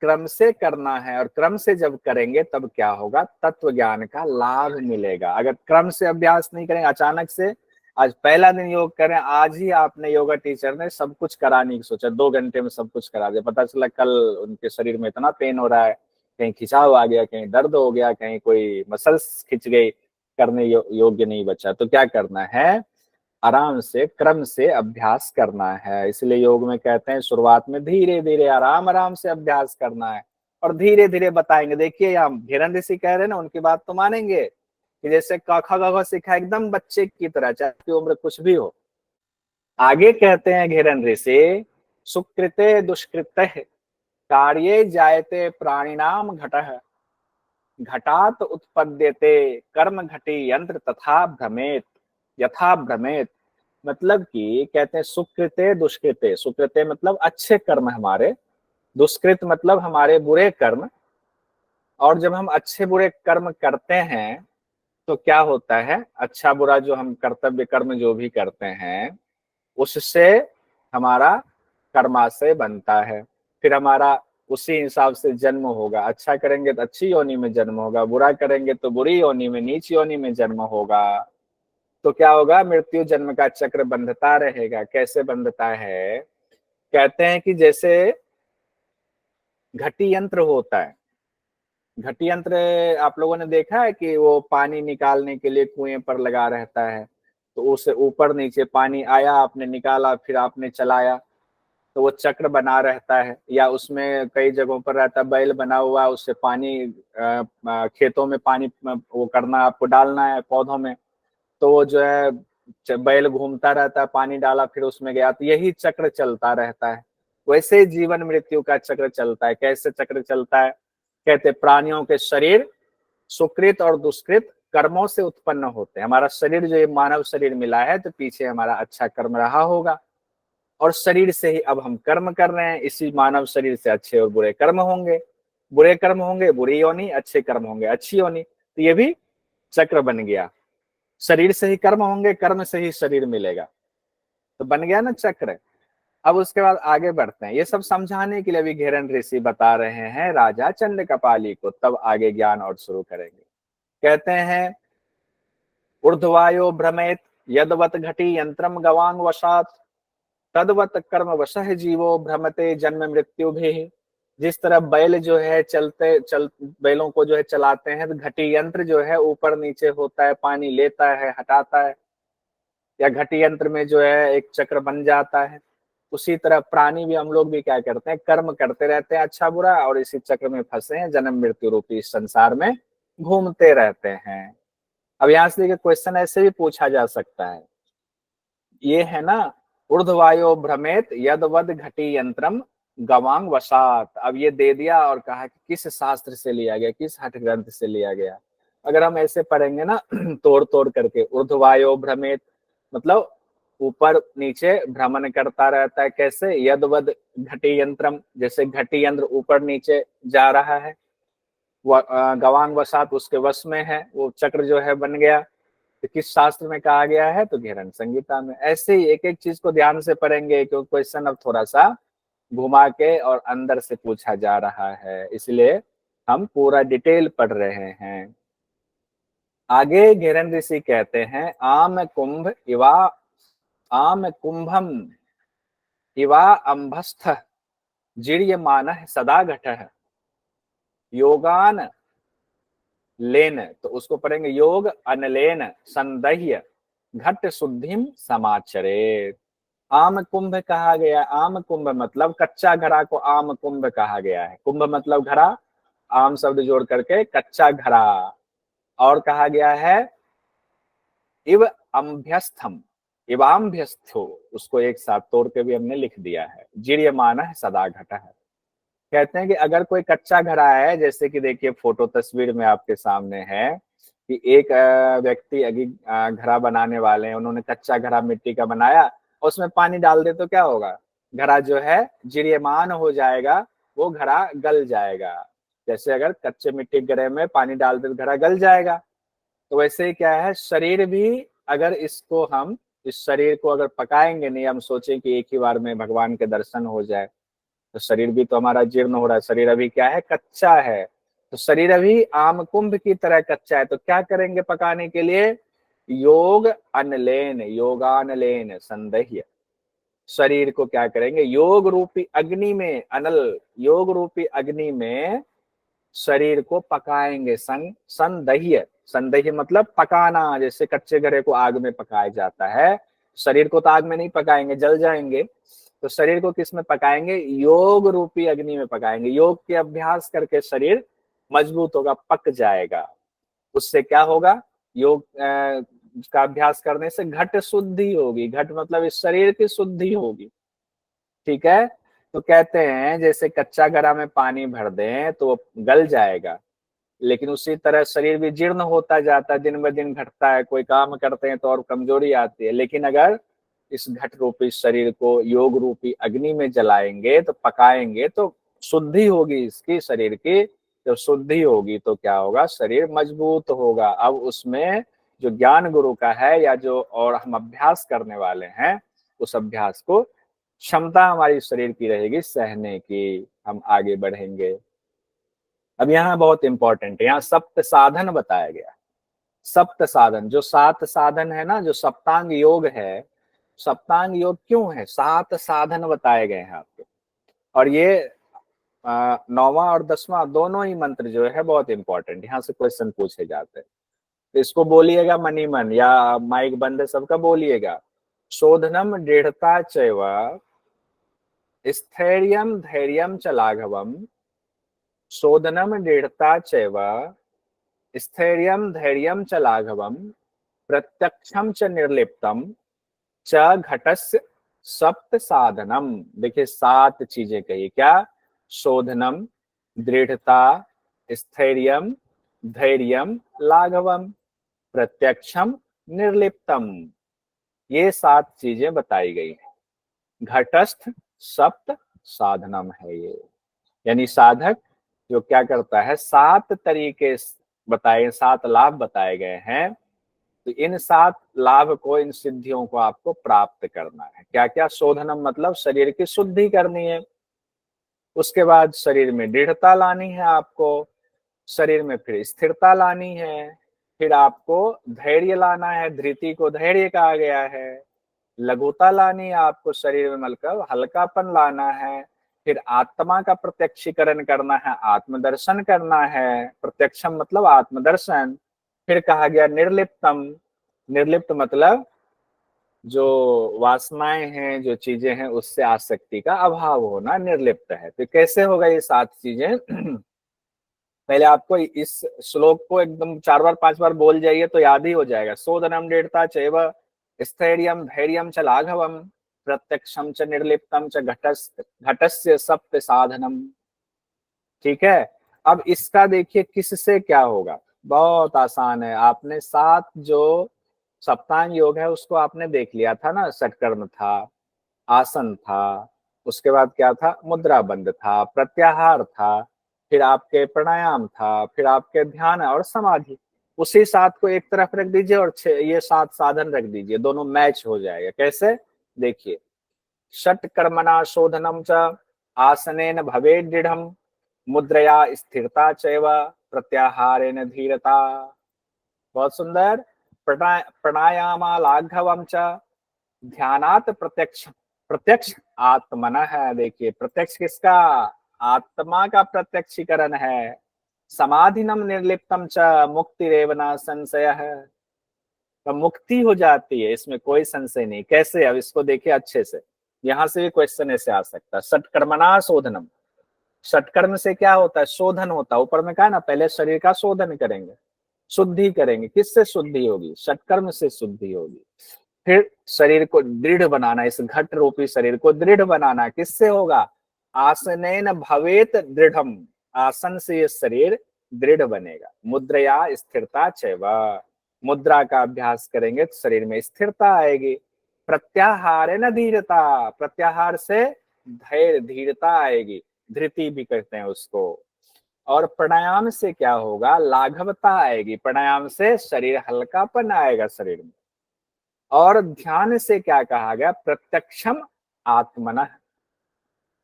क्रम से करना है, और क्रम से जब करेंगे तब क्या होगा? तत्व ज्ञान का लाभ मिलेगा। अगर क्रम से अभ्यास नहीं करेंगे, अचानक से आज पहला दिन योग करें, आज ही आपने योगा टीचर ने सब कुछ कराने की सोचा, 2 घंटे में सब कुछ करा दिया, पता चला कल उनके शरीर में इतना पेन हो रहा है, कहीं खिंचाव आ गया, कहीं दर्द हो गया, कहीं कोई मसल्स खिंच गई, करने योग्य नहीं बचा। तो क्या करना है? आराम से क्रम से अभ्यास करना है। इसलिए योग में कहते हैं शुरुआत में धीरे धीरे आराम आराम से अभ्यास करना है, और धीरे धीरे बताएंगे। देखिए यहाँ घेरन ऋषि कह रहे हैं ना, उनकी बात तो मानेंगे कि जैसे क ख ग घ सीखा एकदम बच्चे की तरह, चाहे उसकी उम्र कुछ भी हो। आगे कहते हैं घेरन ऋषि, सुकृते दुष्कृते कार्ये जायते प्राणिनाम घटः, घटात उत्पद्यते कर्म घटी यंत्र तथा भ्रमेत, यथा भ्रमेत। मतलब कि कहते हैं सुकृते दुष्कृते, सुकृते मतलब अच्छे कर्म हमारे, दुष्कृत मतलब हमारे बुरे कर्म। और जब हम अच्छे बुरे कर्म करते हैं तो क्या होता है? अच्छा बुरा जो हम कर्तव्य कर्म जो भी करते हैं, उससे हमारा कर्माशय बनता है। फिर हमारा उसी हिसाब से जन्म होगा। अच्छा करेंगे तो अच्छी योनि में जन्म होगा, बुरा करेंगे तो बुरी योनि में, नीच योनि में जन्म होगा। तो क्या होगा, मृत्यु जन्म का चक्र बंधता रहेगा। कैसे बंधता है, कहते हैं कि जैसे घटी यंत्र होता है, घटी यंत्र आप लोगों ने देखा है कि वो पानी निकालने के लिए कुएं पर लगा रहता है, तो उसे ऊपर नीचे पानी आया, आपने निकाला, फिर आपने चलाया, तो वो चक्र बना रहता है। या उसमें कई जगहों पर रहता है बैल बना हुआ, उससे पानी खेतों में पानी वो करना, आपको डालना है पौधों में, तो वो जो है बैल घूमता रहता है, पानी डाला फिर उसमें गया, तो यही चक्र चलता रहता है। वैसे ही जीवन मृत्यु का चक्र चलता है। कैसे चक्र चलता है, कहते प्राणियों के शरीर सुकृत और दुष्कृत कर्मों से उत्पन्न होते हैं। हमारा शरीर जो ये मानव शरीर मिला है, तो पीछे हमारा अच्छा कर्म रहा होगा, और शरीर से ही अब हम कर्म कर रहे हैं। इसी मानव शरीर से अच्छे और बुरे कर्म होंगे, बुरे कर्म होंगे बुरी योनि, अच्छे कर्म होंगे अच्छी योनि। तो ये भी चक्र बन गया। शरीर से ही कर्म होंगे, कर्म से ही शरीर मिलेगा, तो बन गया ना चक्र। अब उसके बाद आगे बढ़ते हैं। ये सब समझाने के लिए अभी घेरन ऋषि बता रहे हैं राजा चंड कपाली को, तब आगे ज्ञान और शुरू करेंगे। कहते हैं ऊर्ध्वायो भ्रमेत यदवत घटी यंत्रम गवांग वशात तदवत कर्म वशः जीवो भ्रमते जन्म मृत्यु भी। जिस तरह बैल जो है बैलों को जो है चलाते हैं, तो घटी यंत्र जो है ऊपर नीचे होता है, पानी लेता है हटाता है, या घटी यंत्र में जो है एक चक्र बन जाता है। उसी तरह प्राणी भी, हम लोग भी क्या करते हैं, कर्म करते रहते हैं अच्छा बुरा, और इसी चक्र में फंसे हैं, जन्म मृत्यु रूपी इस संसार में घूमते रहते हैं। अब यहाँ से क्वेश्चन ऐसे भी पूछा जा सकता है, ये है ना, ऊर्ध्वायो भ्रमेत यदवद घटी यंत्रम गवांग वसात। अब ये दे दिया और कहा कि किस शास्त्र से लिया गया, किस हठ ग्रंथ से लिया गया। अगर हम ऐसे पढ़ेंगे ना तोड़ तोड़ करके, ऊर्ध्वायो भ्रमेत मतलब ऊपर नीचे भ्रमण करता रहता है। कैसे, यदवद घटी यंत्रम, जैसे घटी यंत्र ऊपर नीचे जा रहा है, गवांग वसात उसके वश में है, वो चक्र जो है बन गया। तो किस शास्त्र में कहा गया है, तो घेरन संहिता में। ऐसे ही एक एक चीज को ध्यान से पढ़ेंगे, क्योंकि क्वेश्चन अब थोड़ा सा घुमा के और अंदर से पूछा जा रहा है, इसलिए हम पूरा डिटेल पढ़ रहे हैं। आगे घेरन ऋषि कहते हैं आम कुंभम इवा अम्भस्थ जीर्यमान सदा घटः योगान लेन, तो उसको पढ़ेंगे योग अनलेन संदह्य घट शुद्धिम समाचरे। आम कुंभ कहा गया, आम कुंभ मतलब कच्चा घड़ा को आम कुंभ कहा गया है। कुंभ मतलब घड़ा, आम शब्द जोड़ करके कच्चा घड़ा। और कहा गया है इव अम्भ्यस्थम, इवाम्भ्यस्थो, उसको एक साथ तोड़ के भी हमने लिख दिया है, जीर्यमान सदा घट है। कहते हैं कि अगर कोई कच्चा घड़ा है, जैसे कि देखिए फोटो तस्वीर में आपके सामने है कि एक व्यक्ति अभी घड़ा बनाने वाले हैं, उन्होंने कच्चा घड़ा मिट्टी का बनाया, उसमें पानी डाल दे तो क्या होगा, घड़ा जो है जीर्यमान हो जाएगा, वो घड़ा गल जाएगा। जैसे अगर कच्चे मिट्टी घड़े में पानी डाल दे तो घड़ा गल जाएगा, तो वैसे ही क्या है, शरीर भी, अगर इसको हम, इस शरीर को अगर पकाएंगे नहीं, हम सोचें कि एक ही बार में भगवान के दर्शन हो जाए, तो शरीर भी तो हमारा जीर्ण हो रहा है। शरीर अभी क्या है, कच्चा है। तो शरीर अभी आम कुंभ की तरह कच्चा है, तो क्या करेंगे पकाने के लिए, योग अनलेन, योगानलेन संदह्य, शरीर को क्या करेंगे, योग रूपी अग्नि में, अनल योग रूपी अग्नि में शरीर को पकाएंगे। संदह्य, संदह्य मतलब पकाना, जैसे कच्चे घड़े को आग में पकाया जाता है, शरीर को तो आग में नहीं पकाएंगे, जल जाएंगे। तो शरीर को किस में पकाएंगे, योग रूपी अग्नि में पकाएंगे। योग के अभ्यास करके शरीर मजबूत होगा, पक जाएगा। उससे क्या होगा, योग का अभ्यास करने से घट शुद्धि होगी। घट मतलब इस शरीर की शुद्धि होगी, ठीक है। तो कहते हैं जैसे कच्चा घड़ा में पानी भर दें तो वो गल जाएगा, लेकिन उसी तरह शरीर भी जीर्ण होता जाता है, दिन ब दिन घटता है। कोई काम करते हैं तो और कमजोरी आती है, लेकिन अगर इस घट रूपी शरीर को योग रूपी अग्नि में जलाएंगे, तो पकाएंगे, तो शुद्धि होगी इसकी, शरीर की जब शुद्धि होगी तो क्या होगा, शरीर मजबूत होगा। अब उसमें जो ज्ञान गुरु का है, या जो और हम अभ्यास करने वाले हैं, उस अभ्यास को क्षमता हमारी शरीर की रहेगी सहने की, हम आगे बढ़ेंगे। अब यहाँ बहुत इंपॉर्टेंट है, यहाँ सप्त साधन बताया गया। सप्त साधन, जो 7 साधन है ना, जो सप्तांग योग है, सप्तांग योग क्यों है, 7 साधन बताए गए हैं आपको। और ये 9वां और 10वां दोनों ही मंत्र जो है बहुत इंपॉर्टेंट, यहाँ से क्वेश्चन पूछे जाते हैं। तो इसको बोलिएगा मनी मन, या माइक बंद है सबका, बोलिएगा। शोधनम दृढ़ता चैव स्थैर्यम धैर्यम च लाघवम। शोधनम दृढ़ता चैव स्थैर्यम धैर्यम च लाघवम। प्रत्यक्षम च निर्लिप्तम च घटस्य सप्त साधनम। देखिए 7 चीजें कही, क्या? शोधनम, दृढ़ता, स्थैर्यम, धैर्यम, लाघवम, प्रत्यक्षम, निर्लिप्तम। ये 7 चीजें बताई गई हैं। घटस्थ सप्त साधनम है ये, यानी साधक जो क्या करता है, 7 तरीके बताए, 7 लाभ बताए गए हैं। तो इन 7 लाभ को, इन सिद्धियों को आपको प्राप्त करना है। क्या क्या? शोधनम मतलब शरीर की शुद्धि करनी है, उसके बाद शरीर में दृढ़ता लानी है आपको, शरीर में फिर स्थिरता लानी है, फिर आपको धैर्य लाना है, धृति को धैर्य कहा गया है, लघुता लानी है आपको, शरीर में मतलब हल्कापन लाना है, फिर आत्मा का प्रत्यक्षीकरण करना है, आत्मदर्शन करना है, प्रत्यक्षम मतलब आत्मदर्शन। फिर कहा गया निर्लिप्तम, निर्लिप्त मतलब जो वासनाएं हैं, जो चीजें हैं, उससे आसक्ति का अभाव होना निर्लिप्त है। तो कैसे होगा ये 7 चीजें? पहले आपको इस श्लोक को एकदम 4 बार 5 बार बोल जाइए तो याद ही हो जाएगा। शोधनम दृढ़ता चैव स्थैर्यम धैर्यम च लाघवम प्रत्यक्षम च निर्लिप्तम च घटस्य सप्त साधनम। ठीक है। अब इसका देखिए किससे क्या होगा, बहुत आसान है। आपने 7 जो सप्तांग योग है उसको आपने देख लिया था ना, षटकर्म था, आसन था, उसके बाद क्या था, मुद्रा बंद था, प्रत्याहार था, फिर आपके प्राणायाम था, फिर आपके ध्यान और समाधि। उसी 7 को एक तरफ रख दीजिए और ये 7 साधन रख दीजिए, दोनों मैच हो जाएगा। कैसे? देखिए, षट कर्मणा शोधनम च आसनेन भवे दृढ़ मुद्रया स्थिरता चैव प्रत्याहारेण धीरता। बहुत सुंदर। प्राणायामा लाघवम च ध्यानात प्रत्यक्ष, प्रत्यक्ष आत्मन है। देखिए प्रत्यक्ष किसका? आत्मा का प्रत्यक्षीकरण है। समाधिनम निर्लिप्तम च मुक्तिरेव न संशय है। तो मुक्ति हो जाती है, इसमें कोई संशय नहीं। कैसे? अब इसको देखिए अच्छे से, यहां से भी क्वेश्चन ऐसे आ सकता है। सत्कर्मणा शोधनम, सत्कर्म से क्या होता है? शोधन होता है। ऊपर में कहा ना, पहले शरीर का शोधन करेंगे, शुद्धि करेंगे। किससे शुद्धि होगी? सत्कर्म से शुद्धि होगी। फिर शरीर को दृढ़ बनाना, इस घट रूपी शरीर को दृढ़ बनाना किससे होगा? आसनेन भवेत दृढ़म, आसन से ये शरीर दृढ़ बनेगा। मुद्रया स्थिरता चैव, मुद्रा का अभ्यास करेंगे तो शरीर में स्थिरता आएगी। प्रत्याहार न धीरता, प्रत्याहार से धैर्य धीरता आएगी, धृति भी कहते हैं उसको। और प्राणायाम से क्या होगा? लाघवता आएगी, प्राणायाम से शरीर हल्कापन आएगा शरीर में। और ध्यान से क्या कहा गया? प्रत्यक्षम आत्मन,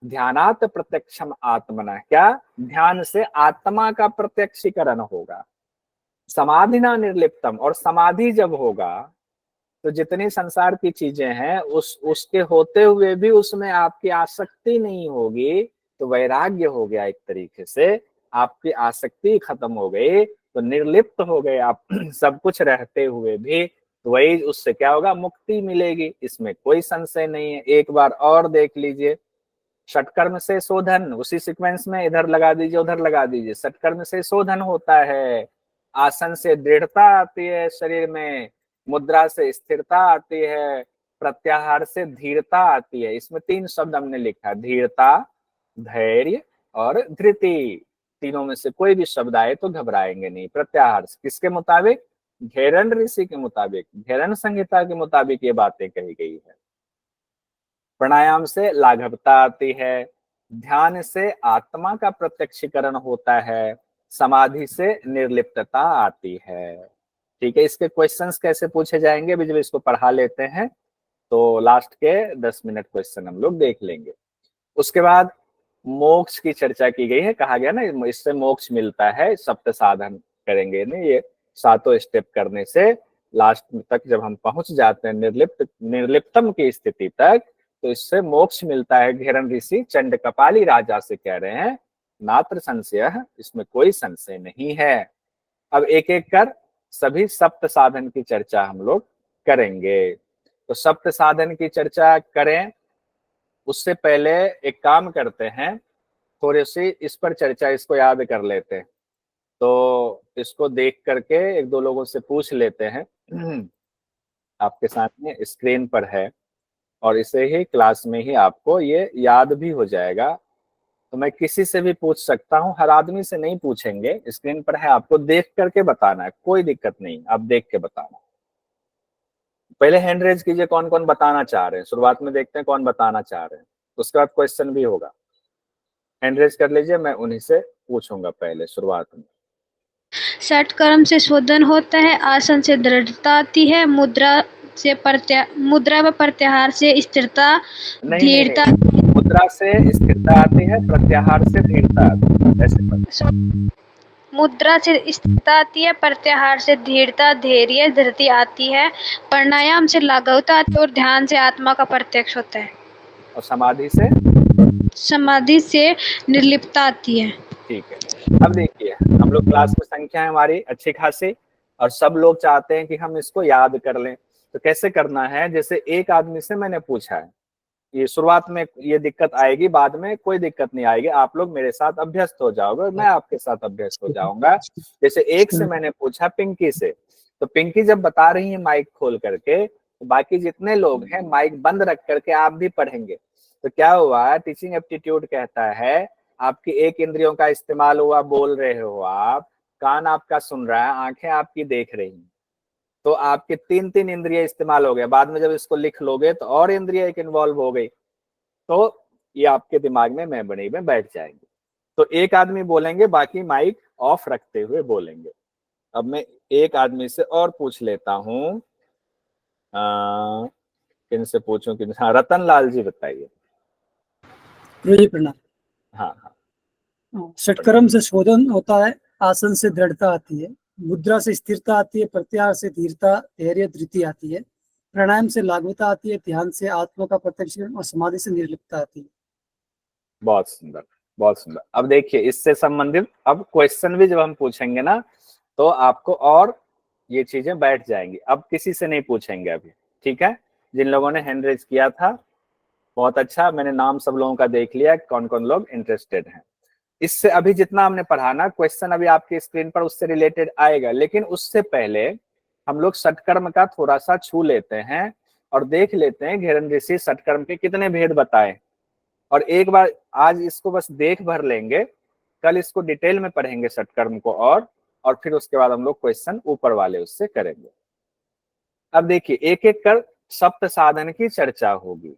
ध्यानात प्रत्यक्षम आत्मन। क्या? ध्यान से आत्मा का प्रत्यक्षीकरण होगा। समाधि ना निर्लिप्तम, और समाधि जब होगा तो जितनी संसार की चीजें हैं उसके होते हुए भी उसमें आपकी आसक्ति नहीं होगी, तो वैराग्य हो गया एक तरीके से। आपकी आसक्ति खत्म हो गई तो निर्लिप्त हो गए आप सब कुछ रहते हुए भी, तो वही उससे क्या होगा? मुक्ति मिलेगी, इसमें कोई संशय नहीं है। एक बार और देख लीजिए, षटकर्म से शोधन, उसी सीक्वेंस में इधर लगा दीजिए उधर लगा दीजिए। षटकर्म से शोधन होता है, आसन से दृढ़ता आती है शरीर में, मुद्रा से स्थिरता आती है, प्रत्याहार से धीरता आती है। इसमें 3 शब्द हमने लिखा, धीरता, धैर्य और धृति। तीनों में से कोई भी शब्द आए तो घबराएंगे नहीं। प्रत्याहार किसके मुताबिक? घेरन ऋषि के मुताबिक, घेरन संहिता के मुताबिक ये बातें कही गई है। प्राणायाम से लाघवता आती है, ध्यान से आत्मा का प्रत्यक्षीकरण होता है, समाधि से निर्लिप्तता आती है। ठीक है, इसके क्वेश्चंस कैसे पूछे जाएंगे भी, जब इसको पढ़ा लेते हैं तो लास्ट के 10 मिनट क्वेश्चन हम लोग देख लेंगे। उसके बाद मोक्ष की चर्चा की गई है, कहा गया ना इससे मोक्ष मिलता है, सप्त साधन करेंगे ना, ये सातों स्टेप करने से लास्ट तक जब हम पहुंच जाते हैं निर्लिप्तम की स्थिति तक, तो इससे मोक्ष मिलता है। घेरन ऋषि चंड कपाली राजा से कह रहे हैं नात्र संशय, इसमें कोई संशय नहीं है। अब एक एक कर सभी सप्त साधन की चर्चा हम लोग करेंगे। तो सप्त साधन की चर्चा करें उससे पहले एक काम करते हैं, थोड़ी सी इस पर चर्चा, इसको याद कर लेते हैं। तो इसको देख करके एक दो लोगों से पूछ लेते हैं। आपके सामने स्क्रीन पर है और इसे ही क्लास में ही आपको ये याद भी हो जाएगा। तो मैं किसी से भी पूछ सकता हूँ, हर आदमी से नहीं पूछेंगे, स्क्रीन पर है, आपको देख करके बताना है, कोई दिक्कत नहीं, आप देख के बताना। पहले हैंड रेज कीजिए कौन कौन बताना चाह रहे हैं, शुरुआत में देखते हैं कौन बताना चाह रहे हैं, उसके बाद क्वेश्चन भी होगा। हैंड रेज कर लीजिए, मैं उन्हीं से पूछूंगा पहले शुरुआत में। षट कर्म से शोधन होता है, आसन से दृढ़ता आती है, मुद्रा व प्रत्याहार से स्थिरता नहीं नहीं धीरता। नहीं, मुद्रा से स्थिरता आती है, प्रत्याहार से धीरता आती है, ऐसे पढ़। मुद्रा से स्थिरता आती है, प्रत्याहार से धीरता, धैर्य, धृति आती है, प्राणायाम से लाघवता आती है और ध्यान से आत्मा का प्रत्यक्ष होता है। और समाधि से? समाधि से निर्लिप्तता आती है। ठीक है। अब देखिए हम लोग क्लास में संख्या है हमारी अच्छी खासी, और सब लोग चाहते हैं कि हम इसको याद कर लें। तो कैसे करना है, जैसे एक आदमी से मैंने पूछा है, ये शुरुआत में ये दिक्कत आएगी, बाद में कोई दिक्कत नहीं आएगी, आप लोग मेरे साथ अभ्यस्त हो जाओगे, मैं आपके साथ अभ्यस्त हो जाऊंगा। जैसे एक से मैंने पूछा पिंकी से, तो पिंकी जब बता रही है माइक खोल करके, तो बाकी जितने लोग हैं माइक बंद रख करके आप भी पढ़ेंगे। तो क्या हुआ, टीचिंग एप्टीट्यूड कहता है आपकी एक इंद्रियों का इस्तेमाल हुआ, बोल रहे हो आप, कान आपका सुन रहा है, आंखें आपकी देख रही हैं, तो आपके तीन तीन इंद्रिय इस्तेमाल हो गया। बाद में जब इसको लिख लोगे तो और इंद्रिय एक इन्वॉल्व हो गई, तो ये आपके दिमाग में मेमोरी में बैठ जाएंगे। तो एक आदमी बोलेंगे, बाकी माइक ऑफ रखते हुए बोलेंगे। अब मैं एक आदमी से और पूछ लेता हूँ, किन से पूछूं, किन, हाँ रतन लाल जी बताइए। प्रणाम। हाँ हाँ, षटकर्म से शोधन होता है, आसन से दृढ़ता आती है, मुद्रा से स्थिरता आती है, प्रत्याहार से धीरता, धैर्य, धृति आती है, प्राणायाम से लाघवता आती है, ध्यान से आत्मा का प्रत्यक्ष और समाधि से निर्लिप्तता आती है। बहुत सुंदर, बहुत सुंदर। अब देखिए इससे संबंधित अब क्वेश्चन भी जब हम पूछेंगे ना, तो आपको और ये चीजें बैठ जाएंगी। अब किसी से नहीं पूछेंगे अभी, ठीक है? जिन लोगों ने हैंड रेज किया था बहुत अच्छा, मैंने नाम सब लोगों का देख लिया कौन कौन लोग इंटरेस्टेड हैं। इससे अभी जितना हमने पढ़ाना क्वेश्चन अभी आपकी स्क्रीन पर उससे रिलेटेड आएगा, लेकिन उससे पहले हम लोग षटकर्म का थोड़ा सा छू लेते हैं और देख लेते हैं घेरन ऋषि षटकर्म के कितने भेद बताए। और एक बार आज इसको बस देख भर लेंगे, कल इसको डिटेल में पढ़ेंगे षटकर्म को, और फिर उसके बाद हम लोग क्वेश्चन ऊपर वाले उससे करेंगे। अब देखिए एक एक कर सप्त साधन की चर्चा होगी।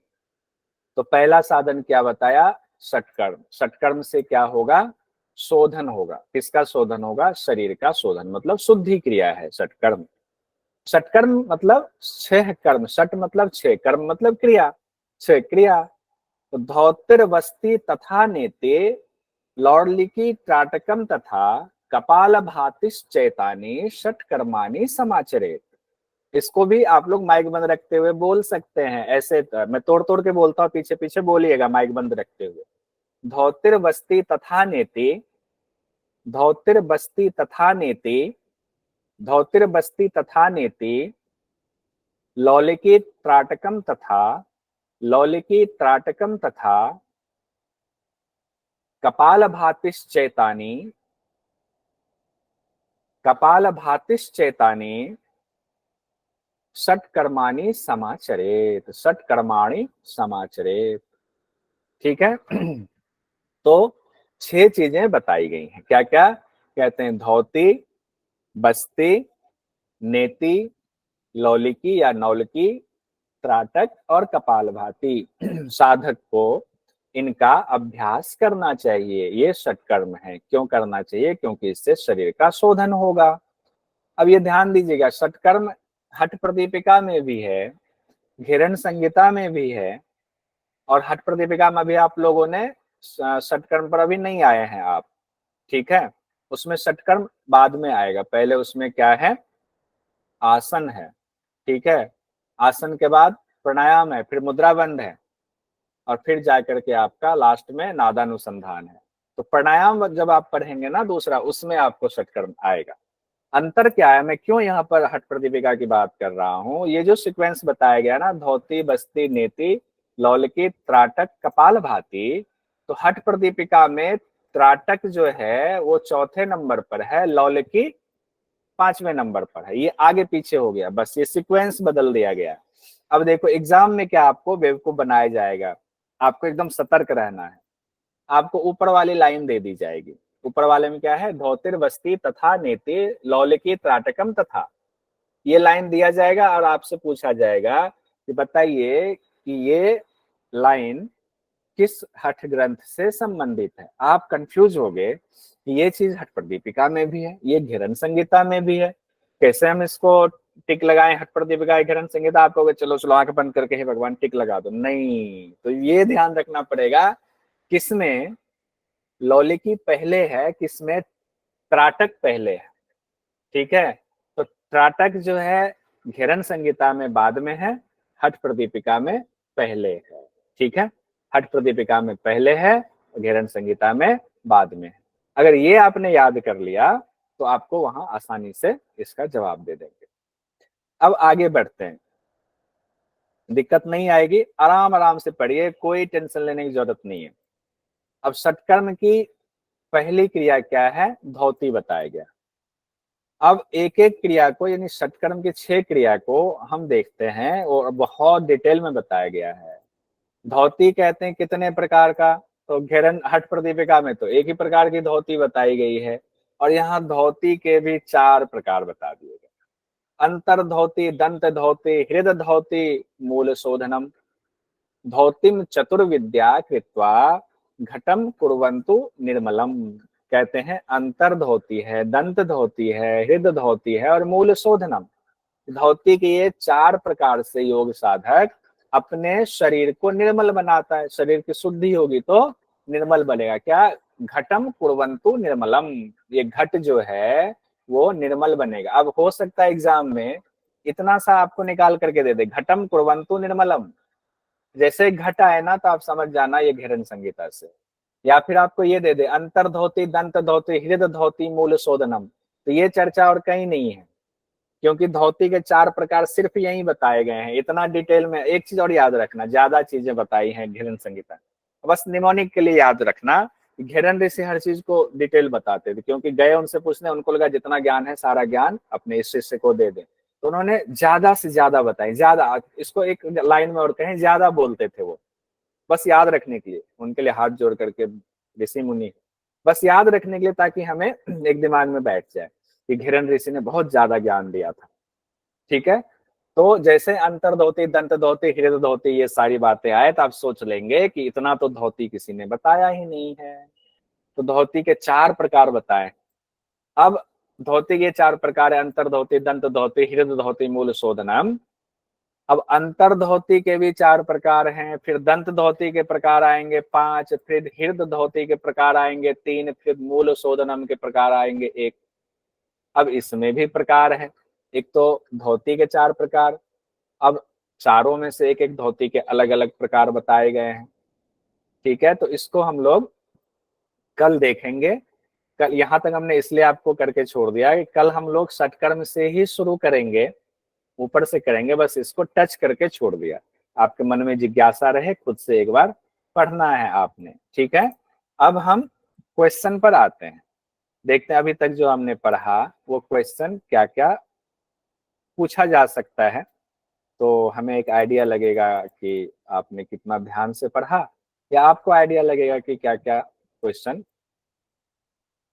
तो पहला साधन क्या बताया, षटकर्म। षटकर्म से क्या होगा, शोधन होगा। किसका शोधन होगा, शरीर का शोधन, मतलब शुद्धि क्रिया है षटकर्म। षटकर्म मतलब छह कर्म, षट मतलब छह, कर्म मतलब क्रिया, छह क्रिया। तो धौतिर्वस्ति तथा नेते, लौर्लिकी त्राटकम तथा कपाल भातिश्चैतानि षटकर्माणि समाचरेत। इसको भी आप लोग माइक बंद रखते हुए बोल सकते हैं, ऐसे मैं तोड़ तोड़ के बोलता हूँ, पीछे पीछे बोलिएगा माइक बंद रखते हुए। धौतिर्वस्ति तथा नेते, धौतिर्वस्ति तथा नेते, धौतिर्वस्ति तथा नेते, लौलिकी त्राटकम तथा, लौलिकी त्राटकम तथा कपाल भातिश्चैतानि, कपाल भातिश्चैतानि षटकर्माणि समाचरेत, षटकर्माणि समाचरेत। ठीक है? तो छह चीजें बताई गई हैं, क्या क्या कहते हैं, धौती, बस्ती, नेति, लौलिकी या नौलिकी, त्राटक और कपालभाति। साधक को इनका अभ्यास करना चाहिए, ये षटकर्म है। क्यों करना चाहिए, क्योंकि इससे शरीर का शोधन होगा। अब ये ध्यान दीजिएगा, षटकर्म हठ प्रदीपिका में भी है, घेरन संहिता में भी है, और हठ प्रदीपिका में भी आप लोगों ने षटकर्म पर अभी नहीं आए हैं आप, ठीक है। उसमें षटकर्म बाद में आएगा, पहले उसमें क्या है, आसन है, ठीक है। आसन के बाद प्राणायाम है, फिर मुद्रा बंध है, और फिर जाकर के आपका लास्ट में नादानुसंधान है। तो प्राणायाम जब आप पढ़ेंगे ना दूसरा, उसमें आपको षटकर्म आएगा। अंतर क्या है, मैं क्यों यहाँ पर हठ प्रदीपिका की बात कर रहा हूँ, ये जो सीक्वेंस बताया गया ना, धोती बस्ती नेति लौलकी त्राटक कपाल भाती, तो हठ प्रदीपिका में त्राटक जो है वो चौथे नंबर पर है, लौलकी 5वें नंबर पर है। ये आगे पीछे हो गया, बस ये सीक्वेंस बदल दिया गया। अब देखो एग्जाम में क्या आपको बेवकूफ बनाया जाएगा, आपको एकदम सतर्क रहना है। आपको ऊपर वाली लाइन दे दी जाएगी, ऊपर वाले में क्या है, धोतिर बस्ती तथा नेति लौलिकी त्राटकम तथा, ये लाइन दिया जाएगा और आपसे पूछा जाएगा कि बताइए कि ये लाइन किस हठ ग्रंथ से संबंधित है। आप कंफ्यूज हो गए कि ये चीज हठ प्रदीपिका में भी है, ये घेरन संहिता में भी है, कैसे हम इसको टिक लगाएं, हठ प्रदीपिका घेरन संहिता। आप कहोगे चलो चलो आंख बंद करके हे भगवान टिक लगा दो, नहीं, तो ये ध्यान रखना पड़ेगा किसमें लौलिकी पहले है, किसमें त्राटक पहले है, ठीक है। तो त्राटक जो है घेरन संहिता में बाद में है, हठ प्रदीपिका में पहले है, ठीक है। हठ प्रदीपिका में पहले है, घेरन संहिता में बाद में है। अगर ये आपने याद कर लिया तो आपको वहां आसानी से इसका जवाब दे देंगे। अब आगे बढ़ते हैं, दिक्कत नहीं आएगी, आराम आराम से पढ़िए, कोई टेंशन लेने की जरूरत नहीं है। अब षटकर्म की पहली क्रिया क्या है, धौती बताया गया। अब एक एक क्रिया को, यानी षटकर्म की 6 क्रिया को हम देखते हैं और बहुत डिटेल में बताया गया है। धौती कहते हैं कितने प्रकार का, तो घेरन हठ प्रदीपिका में तो एक ही प्रकार की धौती बताई गई है, और यहाँ धौती के भी 4 प्रकार बता दिए गए, अंतर धौती, दंत धौती, हृद धौती, मूल शोधनम। धौतिम चतुर्विद्या कृत्वा घटम कुर्वन्तु निर्मलम, कहते हैं अंतर धोती है, दंत धोती है, हृद धोती है और मूल शोधनम। धोती के ये 4 प्रकार से योग साधक अपने शरीर को निर्मल बनाता है। शरीर की शुद्धि होगी तो निर्मल बनेगा। क्या, घटम कुर्वन्तु निर्मलम, ये घट जो है वो निर्मल बनेगा। अब हो सकता है एग्जाम में इतना सा आपको निकाल करके दे दे, घटम कुर्वन्तु निर्मलम, जैसे घट आए ना तो आप समझ जाना ये घेरन संहिता से। या फिर आपको ये दे दे अंतर धोती, दंत धोती, हृद धोती, मूल शोधनम, तो ये चर्चा और कहीं नहीं है, क्योंकि धोती के 4 प्रकार सिर्फ यही बताए गए हैं। इतना डिटेल में एक चीज और याद रखना, ज्यादा चीजें बताई हैं घेरन संहिता, बस निमोनिक के लिए याद रखना। घेरन ऋषि हर चीज को डिटेल बताते थे, क्योंकि गए उनसे पूछने, उनको लगा जितना ज्ञान है सारा ज्ञान अपने इस शिष्य को दे दे, तो उन्होंने ज्यादा से ज्यादा बताई, ज्यादा, इसको एक लाइन में और कहें ज्यादा बोलते थे वो, बस याद रखने के लिए, उनके लिए हाथ जोड़ करके ऋषि मुनि, बस याद रखने के लिए, ताकि हमें एक दिमाग में बैठ जाए कि घेरन ऋषि ने बहुत ज्यादा ज्ञान दिया था, ठीक है। तो जैसे अंतर धोती, दंत धोती, हृद धोती, ये सारी बातें आए तो आप सोच लेंगे कि इतना तो धोती किसी ने बताया ही नहीं है। तो धोती के 4 प्रकार बताए। अब धोती के 4 प्रकार है, अंतर धोती, दंत धोती, हृद धोती, मूल शोधनम। अब अंतर धोती के भी 4 प्रकार हैं, फिर दंत धोती के प्रकार आएंगे 5, फिर हृद धोती के प्रकार आएंगे 3, फिर मूल शोधनम के प्रकार आएंगे 1। अब इसमें भी प्रकार है, एक तो धोती के 4 प्रकार, अब चारों में से एक एक धोती के अलग अलग प्रकार बताए गए हैं, ठीक है। तो इसको हम लोग कल देखेंगे। कल यहाँ तक हमने इसलिए आपको करके छोड़ दिया कि कल हम लोग षटकर्म से ही शुरू करेंगे, ऊपर से करेंगे, बस इसको टच करके छोड़ दिया। आपके मन में जिज्ञासा रहे, खुद से एक बार पढ़ना है आपने, ठीक है। अब हम क्वेश्चन पर आते हैं, देखते हैं अभी तक जो हमने पढ़ा वो क्वेश्चन क्या क्या पूछा जा सकता है, तो हमें एक आइडिया लगेगा कि आपने कितना ध्यान से पढ़ा, या आपको आइडिया लगेगा कि क्या क्या क्वेश्चन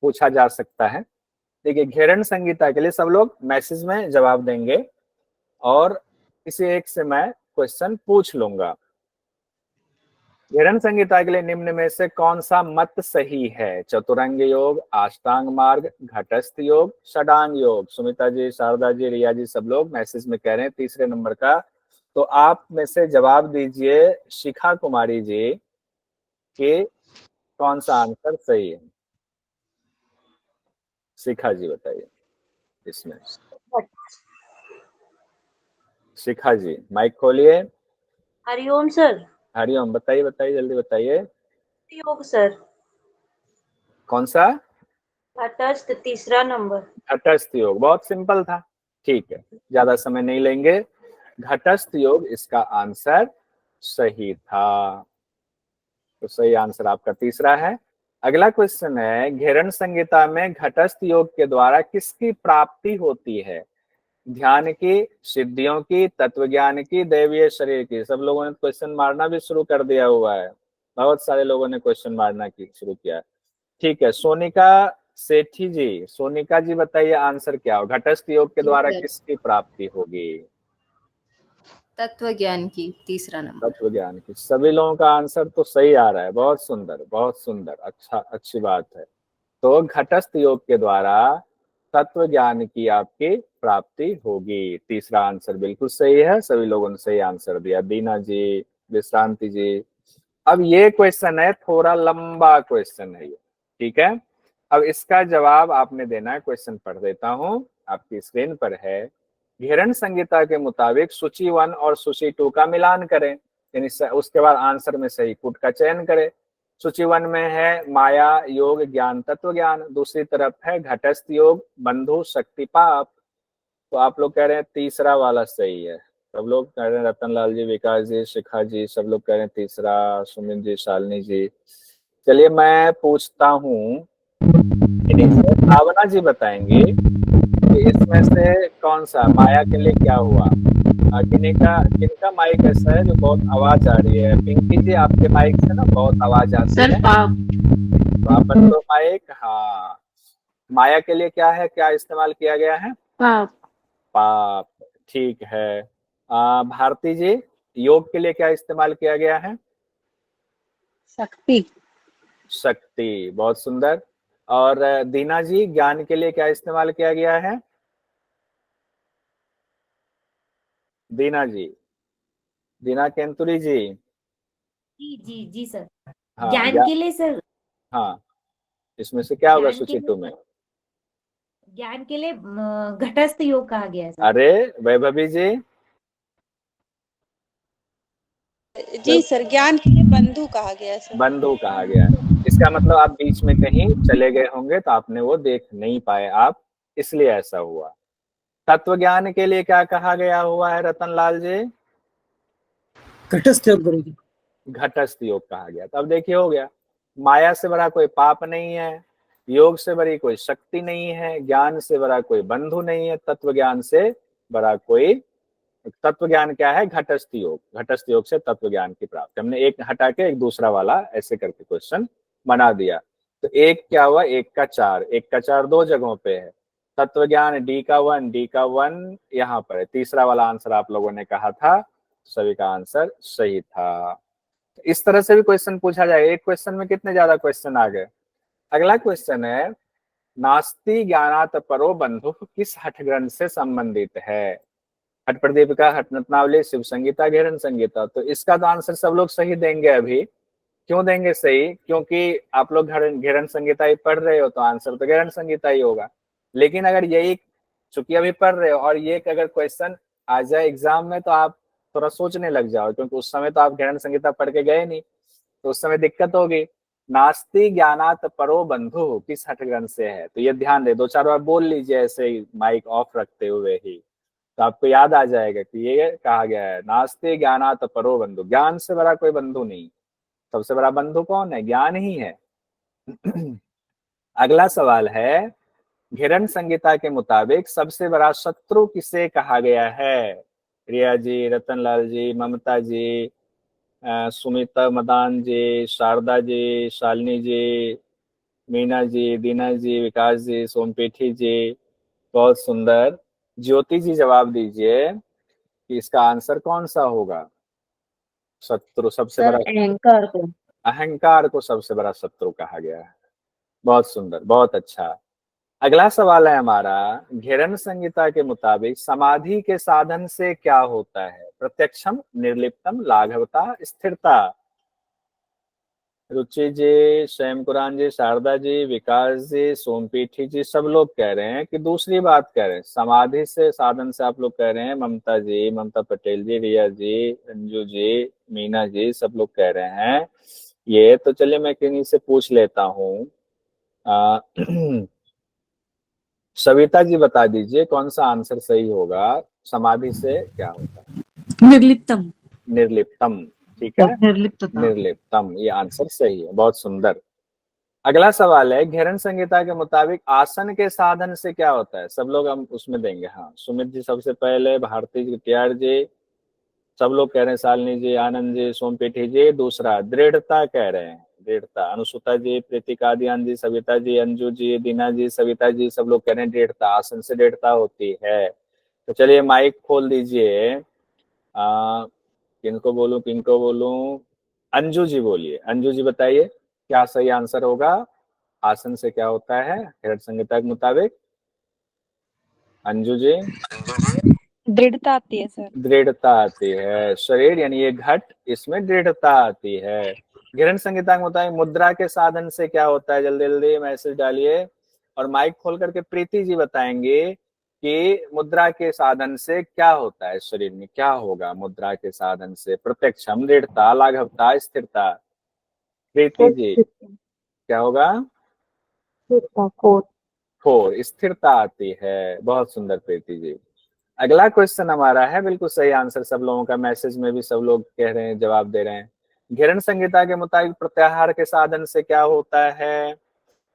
पूछा जा सकता है। देखिए घेरन संहिता के लिए सब लोग मैसेज में जवाब देंगे और किसी एक से मैं क्वेश्चन पूछ लूंगा। घेरन संहिता के लिए निम्न में से कौन सा मत सही है, चतुरंग योग, अष्टांग मार्ग, घटस्थ योग, षडांग योग। सुमिता जी, शारदा जी, रिया जी सब लोग मैसेज में कह रहे हैं तीसरे नंबर का तो आप में से जवाब दीजिए शिखा कुमारी जी कि कौन सा आंसर सही है। शिखा जी बताइए इसमें। शिखा जी माइक खोलिए। हरिओम सर। हरिओम, बताइए बताइए जल्दी बताइए। योग सर। कौन सा? तटस्थ, तीसरा नंबर। घटस्थ योग, बहुत सिंपल था। ठीक है, ज्यादा समय नहीं लेंगे। घटस्थ योग इसका आंसर सही था। तो सही आंसर आपका तीसरा है। अगला क्वेश्चन है, घेरण संहिता में घटस्थ योग के द्वारा किसकी प्राप्ति होती है? ध्यान की, सिद्धियों की, तत्व ज्ञान की, दैवीय शरीर की। सब लोगों ने क्वेश्चन मारना भी शुरू कर दिया हुआ है, बहुत सारे लोगों ने क्वेश्चन मारना की शुरू किया है। ठीक है, सोनिका सेठी जी, सोनिका जी बताइए आंसर क्या हो? घटस्थ योग के द्वारा किसकी प्राप्ति होगी? तत्व ज्ञान की, तीसरा नंबर। तत्व ज्ञान की। सभी लोगों का आंसर तो सही आ रहा है, बहुत सुंदर बहुत सुंदर, अच्छा, अच्छी बात है। तो घटस्थ योग के द्वारा तत्व ज्ञान की आपकी प्राप्ति होगी। तीसरा आंसर बिल्कुल सही है, सभी लोगों ने सही आंसर दिया। दीना जी, विश्रांति जी। अब ये क्वेश्चन है, थोड़ा लंबा क्वेश्चन है ये, ठीक है। अब इसका जवाब आपने देना है। क्वेश्चन पढ़ देता हूं, आपकी स्क्रीन पर है। घेरण संहिता के मुताबिक सूची 1 और सूची 2 का मिलान करें, यानी उसके बाद आंसर में सही पुट का चयन करें। सूची 1 में है माया, योग, ज्ञान, तत्व ज्ञान। दूसरी तरफ है घटस्थ योग, बंधु, शक्ति, पाप। तो आप लोग कह रहे हैं तीसरा वाला सही है। सब लोग कह रहे हैं, रतन लाल जी, विकास जी, शिखा जी, सब लोग कह रहे हैं तीसरा, सुमित जी, शालिनी जी। चलिए मैं पूछता हूँ, भावना जी बताएंगे कि इसमें से कौन सा माया के लिए क्या हुआ? किनका माइक ऐसा है जो बहुत आवाज आ रही है? पिंकी जी, आपके माइक से ना बहुत आवाज आती है। तो आप बंद करो माइक। हाँ, माया के लिए क्या है, क्या इस्तेमाल किया गया है? पाप। पाप, ठीक है। भारती जी, योग के लिए क्या इस्तेमाल किया गया है? शक्ति। शक्ति, बहुत सुंदर। और दीना जी, ज्ञान के लिए क्या इस्तेमाल किया गया है? दीना जी, दीना केंतुरी जी। जी जी जी सर। हाँ, ज्ञान के लिए सर। हाँ, इसमें से क्या होगा ज्ञान के सूची 2 में? ज्ञान के लिए घटस्थ योग कहा गया है सर। अरे वैभवी जी। जी सर, ज्ञान के लिए बंधु कहा गया है सर। बंधु कहा गया है। इसका मतलब आप बीच में कहीं चले गए होंगे तो आपने वो देख नहीं पाए आप, इसलिए ऐसा हुआ। तत्व ज्ञान के लिए क्या कहा गया हुआ है रतन लाल जी? घटस्थ योग गुरुजी। घटस्थ योग कहा गया। तो अब देखिए हो गया, माया से बड़ा कोई पाप नहीं है, योग से बड़ी कोई शक्ति नहीं है, ज्ञान से बड़ा कोई बंधु नहीं है, तत्व ज्ञान से बड़ा कोई। तत्व ज्ञान क्या है? घटस्थ योग। घटस्थ योग से तत्व ज्ञान की प्राप्ति। हमने एक हटा के एक दूसरा वाला ऐसे करके क्वेश्चन बना दिया। तो एक क्या हुआ, एक का 4, एक का 4 दो जगहों पे है। तत्व ज्ञान डी का 1, डी का 1 यहाँ पर है। तीसरा वाला आंसर आप लोगों ने कहा था, सभी का आंसर सही था। इस तरह से भी क्वेश्चन पूछा जाएगा। एक क्वेश्चन में कितने ज्यादा क्वेश्चन आ गए। अगला क्वेश्चन है, नास्ति ज्ञानात परो बंधु किस हठ ग्रंथ से संबंधित है? हठ प्रदीपिका, हठ रत्नावली, शिव संगीता, घेरन संगीता। तो इसका तो आंसर सब लोग सही देंगे अभी। क्यों देंगे सही? क्योंकि आप लोग घेरन संगीता ही पढ़ रहे हो, तो आंसर तो घेरन संगीता ही होगा। लेकिन अगर यही, चूंकि अभी पढ़ रहे हो और ये अगर क्वेश्चन आ जाए एग्जाम में, तो आप थोड़ा सोचने लग जाओ, क्योंकि उस समय तो आप घेरन संगीता पढ़ के गए नहीं, तो उस समय दिक्कत होगी। नास्ति ज्ञानात परो बंधु किस हठ ग्रंथ से है? तो ये ध्यान दे, 2-4 बार बोल लीजिए ऐसे ही माइक ऑफ रखते हुए ही, तो आपको याद आ जाएगा कि ये कहा गया है नास्ति ज्ञानात परो बंधु। ज्ञान से बड़ा कोई बंधु नहीं, सबसे बड़ा बंधु कौन है? ज्ञान ही है। अगला सवाल है, घेरन संहिता के मुताबिक सबसे बड़ा शत्रु किसे कहा गया है? रिया जी, रतन लाल जी, ममता जी, सुमिता मदान जी, शारदा जी, शालिनी जी, मीना जी, दीना जी, विकास जी, सोमपीठी जी। बहुत सुंदर। ज्योति जी जवाब दीजिए कि इसका आंसर कौन सा होगा? शत्रु सबसे सर बड़ा, अहंकार को। अहंकार को सबसे बड़ा शत्रु कहा गया है। बहुत सुंदर, बहुत अच्छा। अगला सवाल है हमारा, घेरन संहिता के मुताबिक समाधि के साधन से क्या होता है? प्रत्यक्षम, निर्लिप्तम, लाघवता, स्थिरता। रुचि जी, स्वयं कुरान जी, शारदा जी, विकास जी, सोमपीठी जी, सब लोग कह रहे हैं कि दूसरी बात कह रहे हैं। समाधि से साधन से आप लोग कह रहे हैं, ममता जी, ममता पटेल जी, रिया जी, अंजू जी, मीना जी, सब लोग कह रहे हैं ये। तो चलिए मैं किन्हीं से पूछ लेता हूँ। सविता जी बता दीजिए कौन सा आंसर सही होगा, समाधि से क्या होता है? निर्लिप्तम। निर्लिप्तम, ठीक है, निर्लिप्तता। निर्लिप्तम, ये आंसर सही है, बहुत सुंदर। अगला सवाल है, घेरन संहिता के मुताबिक आसन के साधन से क्या होता है? सब लोग हम उसमें देंगे। हाँ, सुमित जी सबसे पहले, भारती जी, त्यार जी, सब लोग कह रहे हैं, शालिनी जी, आनंद जी, सोमपीठी जी। दूसरा दृढ़ता कह रहे हैं, दृढ़ता। अनुसुता जी, प्रीतिका आदियान जी, सविता जी, अंजू जी, दीना जी, सविता जी, सब लोग कह रहे हैं दृढ़ता, आसन से दृढ़ता होती है। तो चलिए माइक खोल दीजिए। किनको बोलूं, किनको बोलूं? अंजू जी बोलिए, अंजू जी बताइए क्या सही आंसर होगा? आसन से क्या होता है घेरन संहिता के मुताबिक? अंजू जी। दृढ़ता आती है सर। दृढ़ता आती है, शरीर यानी ये घट, इसमें दृढ़ता आती है। घेरन संहिता के मुताबिक मुद्रा के साधन से क्या होता है? जल्दी जल्दी मैसेज डालिए। और माइक खोल करके प्रीति जी बताएंगे कि मुद्रा के साधन से क्या होता है, शरीर में क्या होगा मुद्रा के साधन से? प्रत्यक्षम, दृढ़ता, लाघवता, स्थिरता। प्रीति जी क्या होगा? फोर, स्थिरता आती है। बहुत सुंदर प्रीति जी। अगला क्वेश्चन हमारा है, बिल्कुल सही आंसर सब लोगों का, मैसेज में भी सब लोग कह रहे हैं, जवाब दे रहे हैं। घेरन संहिता के मुताबिक प्रत्याहार के साधन से क्या होता है?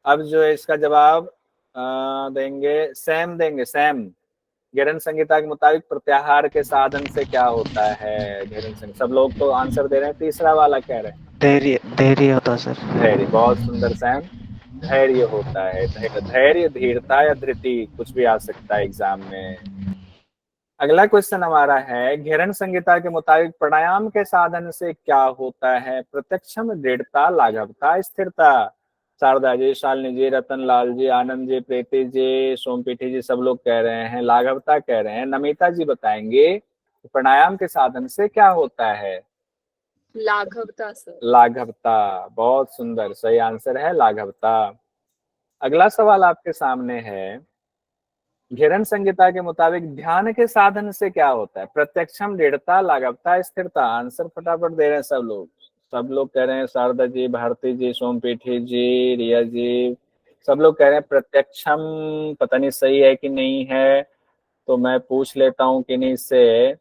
अब जो है इसका जवाब देंगे सैम, देंगे सैम। घेरन संहिता के मुताबिक प्रत्याहार के साधन से क्या होता है? घेरन संहिता, सब लोग तो आंसर दे रहे हैं, तीसरा वाला कह रहे हैं धैर्य, धैर्य होता है सर। धैर्य। बहुत सुंदर सैम, धैर्य होता है। धैर्य, धीरता या धृति, कुछ भी आ सकता है एग्जाम में। अगला क्वेश्चन हमारा है, घेरन संहिता के मुताबिक प्राणायाम के साधन से क्या होता है? प्रत्यक्षम, दृढ़ता, लाघवता, स्थिरता। शारदा जी, शालिनी जी, रतन लाल जी, आनंद जी, प्रीति जी, सोमपीठी जी, सब लोग कह रहे हैं लाघवता कह रहे हैं। नमिता जी बताएंगे प्राणायाम के साधन से क्या होता है? लाघवता सर। लाघवता, बहुत सुंदर, सही आंसर है लाघवता। अगला सवाल आपके सामने है, घेरन संहिता के मुताबिक ध्यान के साधन से क्या होता है? प्रत्यक्षम, दृढ़ता, लाघवता, स्थिरता। आंसर फटाफट दे रहे हैं सब लोग। सब लोग कह रहे हैं, शारदा जी, भारती जी, सोमपीठी जी, रिया जी, सब लोग कह रहे हैं प्रत्यक्षम। पता नहीं सही है कि नहीं है, तो मैं पूछ लेता हूँ किन्हीं से।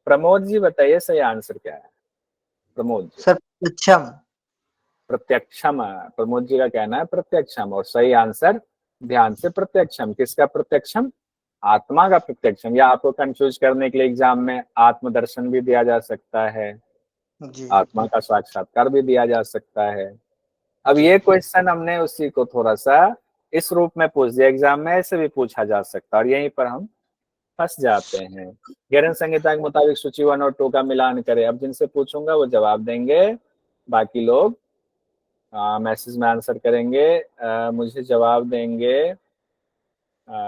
प्रमोद जी बताइए सही आंसर क्या है? प्रमोद जी। सर प्रत्यक्षम। प्रत्यक्षम, प्रमोद जी का कहना है प्रत्यक्षम, और सही आंसर ध्यान से प्रत्यक्षम। किसका प्रत्यक्षम? आत्मा का प्रत्यक्षम। या आपको कंफ्यूज करने के लिए एग्जाम में आत्मदर्शन भी दिया जा सकता है, जी आत्मा का साक्षात्कार भी दिया जा सकता है। अब ये क्वेश्चन हमने उसी को थोड़ा सा इस रूप में पूछ दिया, एग्जाम में ऐसे भी पूछा जा सकता है, और यहीं पर हम फंस जाते हैं। घेरन संहिता के मुताबिक सूची 1 और 2 का मिलान करें। अब जिनसे पूछूंगा वो जवाब देंगे, बाकी लोग मैसेज में आंसर करेंगे। मुझे जवाब देंगे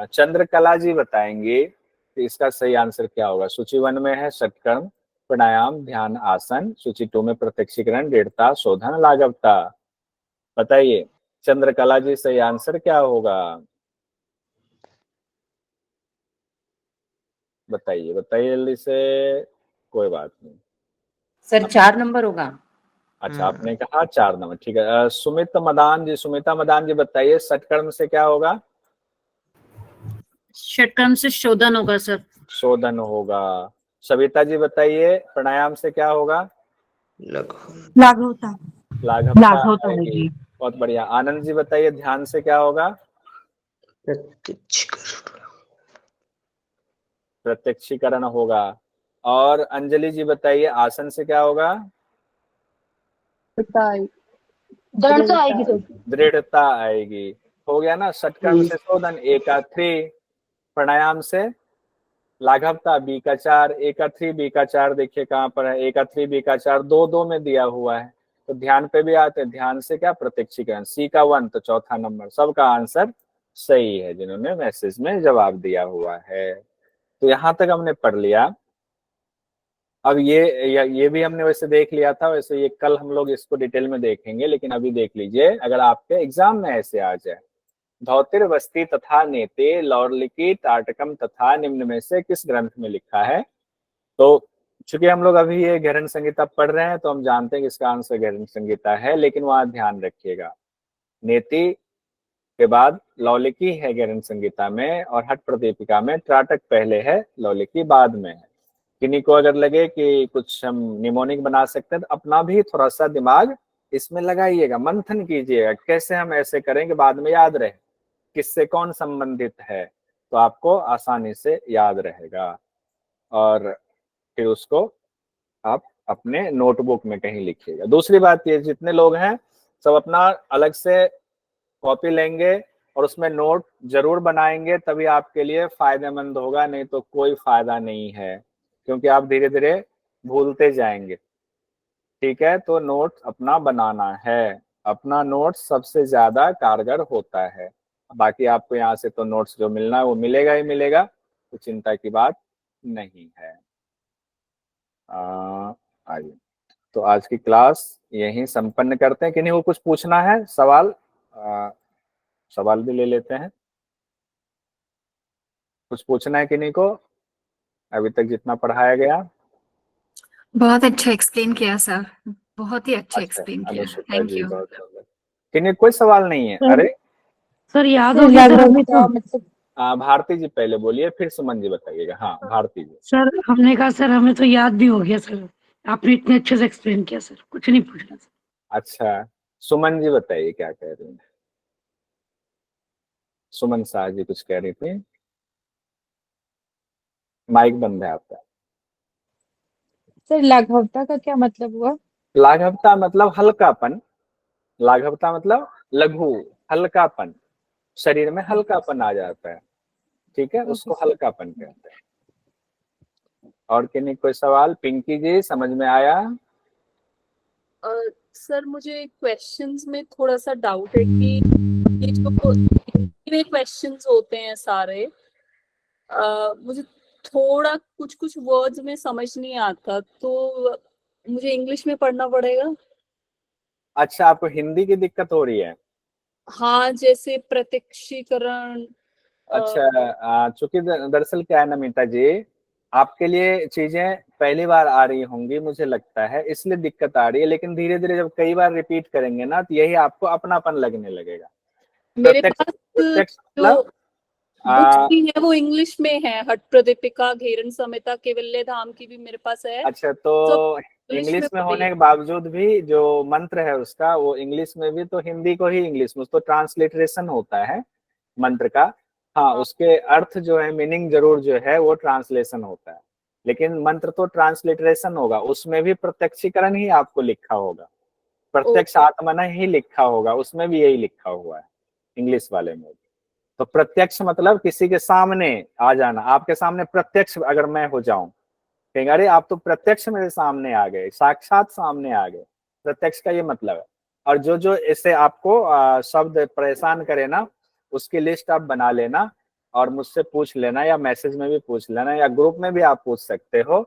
चंद्रकला जी बताएंगे कि इसका सही आंसर क्या होगा। सूची 1 में है षटकर्म, प्राणायाम, ध्यान, आसन। सूची 2 में प्रत्यक्षीकरण, दृढ़ता, शोधन, लाघवता। बताइए चंद्रकला जी सही आंसर क्या होगा? बताइए बताइए जल्दी से, कोई बात नहीं। सर 4 नंबर होगा। अच्छा आपने कहा 4 नंबर, ठीक है। सुमिता मदान जी बताइए षटकर्म से क्या होगा? षटकर्म से शोधन होगा सर। शोधन होगा। सविता जी बताइए प्राणायाम से क्या होगा? लाघवता। लाघवता लाघवता आएगी। होगी। बहुत बढ़िया। आनंद जी बताइए ध्यान से क्या होगा? प्रत्यक्षीकरण होगा। और अंजलि जी बताइए आसन से क्या होगा? दृढ़ता आएगी सर। दृढ़ता आएगी। हो गया ना। षटकर्म से शोधन, ए का 3। प्राणायाम से लाघवता, बी का 4। ए का 3, बी का 4 देखिए कहाँ पर है, ए का 3, बी का 4, 2-2 में दिया हुआ है। तो ध्यान पे भी आते हैं, ध्यान से क्या? प्रत्यक्षीकरण। सी का 1, तो चौथा नंबर। सबका आंसर सही है, जिन्होंने मैसेज में जवाब दिया हुआ है। तो यहाँ तक हमने पढ़ लिया। अब ये भी हमने वैसे देख लिया था, वैसे ये कल हम लोग इसको डिटेल में देखेंगे, लेकिन अभी देख लीजिए, अगर आपके एग्जाम में ऐसे आ जाए, धौतिर वस्ती तथा नेते लौरलिकी टाटकम तथा निम्न में से किस ग्रंथ में लिखा है। तो चूंकि हम लोग अभी ये घेरन संहिता पढ़ रहे हैं तो हम जानते हैं कि इसका आंसर घेरन संहिता है, लेकिन वहां ध्यान रखिएगा, नेति के बाद लौलिकी है घेरन संहिता में, और हठ प्रदीपिका में त्राटक पहले है, लौलिकी बाद में है। किन्हीं को अगर लगे कि कुछ हम निमोनिक बना सकते हैं तो अपना भी थोड़ा सा दिमाग इसमें लगाइएगा, मंथन कीजिएगा, कैसे हम ऐसे करें कि बाद में याद रहे, किससे कौन संबंधित है, तो आपको आसानी से याद रहेगा। और फिर उसको आप अपने नोटबुक में कहीं लिखिएगा। दूसरी बात ये, जितने लोग हैं सब अपना अलग से कॉपी लेंगे और उसमें नोट जरूर बनाएंगे, तभी आपके लिए फायदेमंद होगा, नहीं तो कोई फायदा नहीं है, क्योंकि आप धीरे धीरे भूलते जाएंगे। ठीक है, तो नोट अपना बनाना है, अपना नोट सबसे ज्यादा कारगर होता है। बाकी आपको यहाँ से तो नोट्स जो मिलना है वो मिलेगा ही मिलेगा, तो चिंता की बात नहीं है। आइए, तो आज की क्लास यहीं संपन्न करते हैं। किन्हीं को कुछ पूछना है, सवाल सवाल भी ले लेते हैं। कुछ पूछना है किन्हीं को अभी तक जितना पढ़ाया गया? बहुत अच्छा एक्सप्लेन किया सर, बहुत ही अच्छा अच्छा, एक्सप्लेन किया, अनुष्का थैंक जी यू। बहुत बहुत। किन्हीं कोई सवाल नहीं है? अरे सर याद हो गया सर हमें तो। मतलब भारती जी पहले बोलिए, फिर सुमन जी बताइएगा। हाँ भारती जी। सर हमने कहा सर हमें तो याद भी हो गया सर, आपने इतने अच्छे से एक्सप्लेन किया सर, कुछ नहीं पूछना सर। अच्छा, सुमन जी बताइए क्या कह रही हैं? सुमन शाह जी कुछ कह रही थी, माइक बंद है आपका। सर लाघवता का क्या मतलब हुआ? लाघवता मतलब हल्कापन, लाघवता मतलब लघु, हल्कापन, शरीर में हल्कापन आ जाता है, ठीक है, उसको हल्कापन कहते हैं। और किन्हीं कोई सवाल? पिंकी जी समझ में आया? सर मुझे क्वेश्चंस में थोड़ा सा डाउट है कि ये जो क्वेश्चंस होते हैं सारे, मुझे थोड़ा कुछ कुछ वर्ड्स में समझ नहीं आता, तो मुझे इंग्लिश में पढ़ना पड़ेगा। अच्छा, आपको हिंदी की दिक्कत हो रही है? हाँ, जैसे प्रत्यक्षीकरण। अच्छा, चूंकि दरअसल क्या है नमिता जी, आपके लिए चीजें पहली बार आ रही होंगी मुझे लगता है, इसलिए दिक्कत आ रही है, लेकिन धीरे धीरे जब कई बार रिपीट करेंगे ना तो यही आपको अपनापन लगने लगेगा। मेरे प्रत्यक्ष पास प्रत्यक्ष जो मतलब बुक्स भी है वो इंग्लिश में है, हठ प्रदीपिका, घेरन संहिता, केवल्य धाम की भी मेरे पास है। अच्छा, तो इंग्लिश इंग्लिश में में पढ़ी होने के बावजूद भी जो मंत्र है उसका वो इंग्लिश में भी, तो हिंदी को ही इंग्लिश में, तो ट्रांसलिटरेशन होता है मंत्र का। हाँ, हाँ। उसके अर्थ जो है, मीनिंग जरूर जो है वो ट्रांसलेशन होता है, लेकिन मंत्र तो ट्रांसलिटरेशन होगा, उसमें भी प्रत्यक्षीकरण ही आपको लिखा होगा, प्रत्यक्ष आत्मना ही लिखा होगा, उसमें भी यही लिखा हुआ है इंग्लिश वाले में। तो प्रत्यक्ष मतलब किसी के सामने आ जाना, आपके सामने प्रत्यक्ष अगर मैं हो जाऊं, कहेंगे अरे आप तो प्रत्यक्ष मेरे सामने आ गए, साक्षात सामने आ गए, प्रत्यक्ष का ये मतलब है। और जो जो इससे आपको शब्द परेशान करे ना, उसकी लिस्ट आप बना लेना और मुझसे पूछ लेना, या मैसेज में भी पूछ लेना, या ग्रुप में भी आप पूछ सकते हो,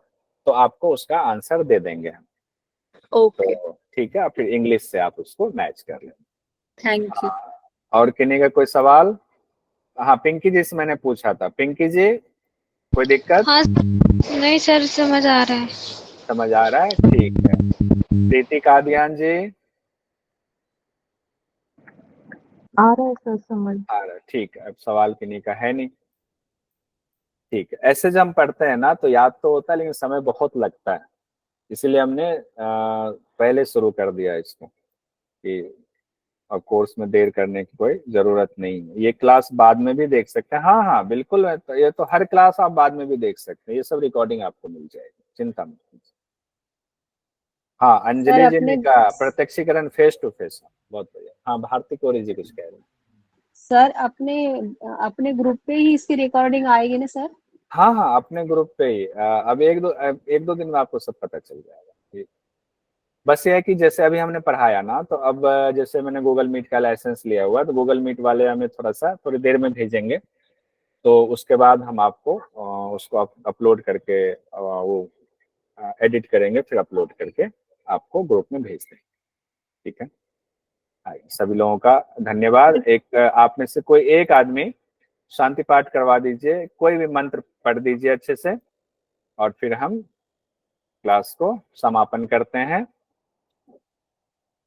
तो आपको उसका आंसर दे देंगे हम। ओके, तो ठीक है, आप फिर इंग्लिश से आप उसको मैच कर लेना। Thank you. और किन्हीं का कोई सवाल? हाँ, पिंकी जी से मैंने पूछा था। पिंकी जी कोई दिक्कत? हाँ नहीं सर, समझ आ रहा है। समझ आ रहा है, ठीक है। प्रीति कादियान जी? आ रहा है सर समझ। आ रहा है, ठीक है। अब सवाल किन्हीं का है नहीं, ठीक है। ऐसे जब हम पढ़ते हैं ना तो याद तो होता है, लेकिन समय बहुत लगता है, इसीलिए हमने पहले शुरू कर दिया इसको कि और कोर्स में देर करने की कोई जरूरत नहीं है। ये क्लास बाद में भी देख सकते हैं, हाँ हाँ बिल्कुल, ये तो हर क्लास आप बाद में भी देख सकते हैं, ये सब रिकॉर्डिंग आपको मिल जाएगी, चिंता मत कीजिए। हाँ, अंजलि जी ने कहा प्रत्यक्षीकरण फेस टू फेस। बहुत बढ़िया। हाँ, भारती कोरी जी कुछ कह रहे हैं। सर अपने अपने ग्रुप पे ही इसकी रिकॉर्डिंग आएगी ना सर? हाँ हाँ, अपने ग्रुप पे ही अब एक दो दिन में आपको सब पता चल जाएगा। बस ये है कि जैसे अभी हमने पढ़ाया ना, तो अब जैसे मैंने गूगल मीट का लाइसेंस लिया हुआ है, तो गूगल मीट वाले हमें थोड़ी देर में भेजेंगे, तो उसके बाद हम आपको उसको अपलोड करके वो एडिट करेंगे, फिर अपलोड करके आपको ग्रुप में भेज देंगे। ठीक है, सभी लोगों का धन्यवाद। एक आप में से कोई एक आदमी शांति पाठ करवा दीजिए, कोई भी मंत्र पढ़ दीजिए अच्छे से, और फिर हम क्लास को समापन करते हैं।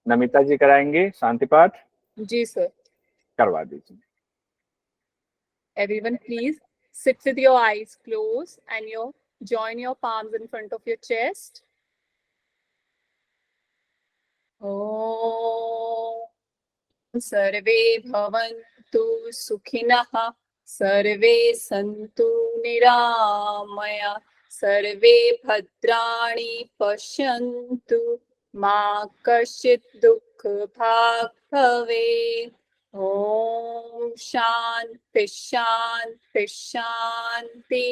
नमिता जी कराएंगे शांति पाठ, जी सर। करवा दीजिए। Everyone, please sit with your eyes closed and join your palms in front of your chest. Om Sarve Bhavantu Sukhinah, Sarve Santu Niramaya, Sarve Bhadrani Pashyantu, Ma Kashit Dukh Bhag Bhave. Om Shanti Shanti Shanti.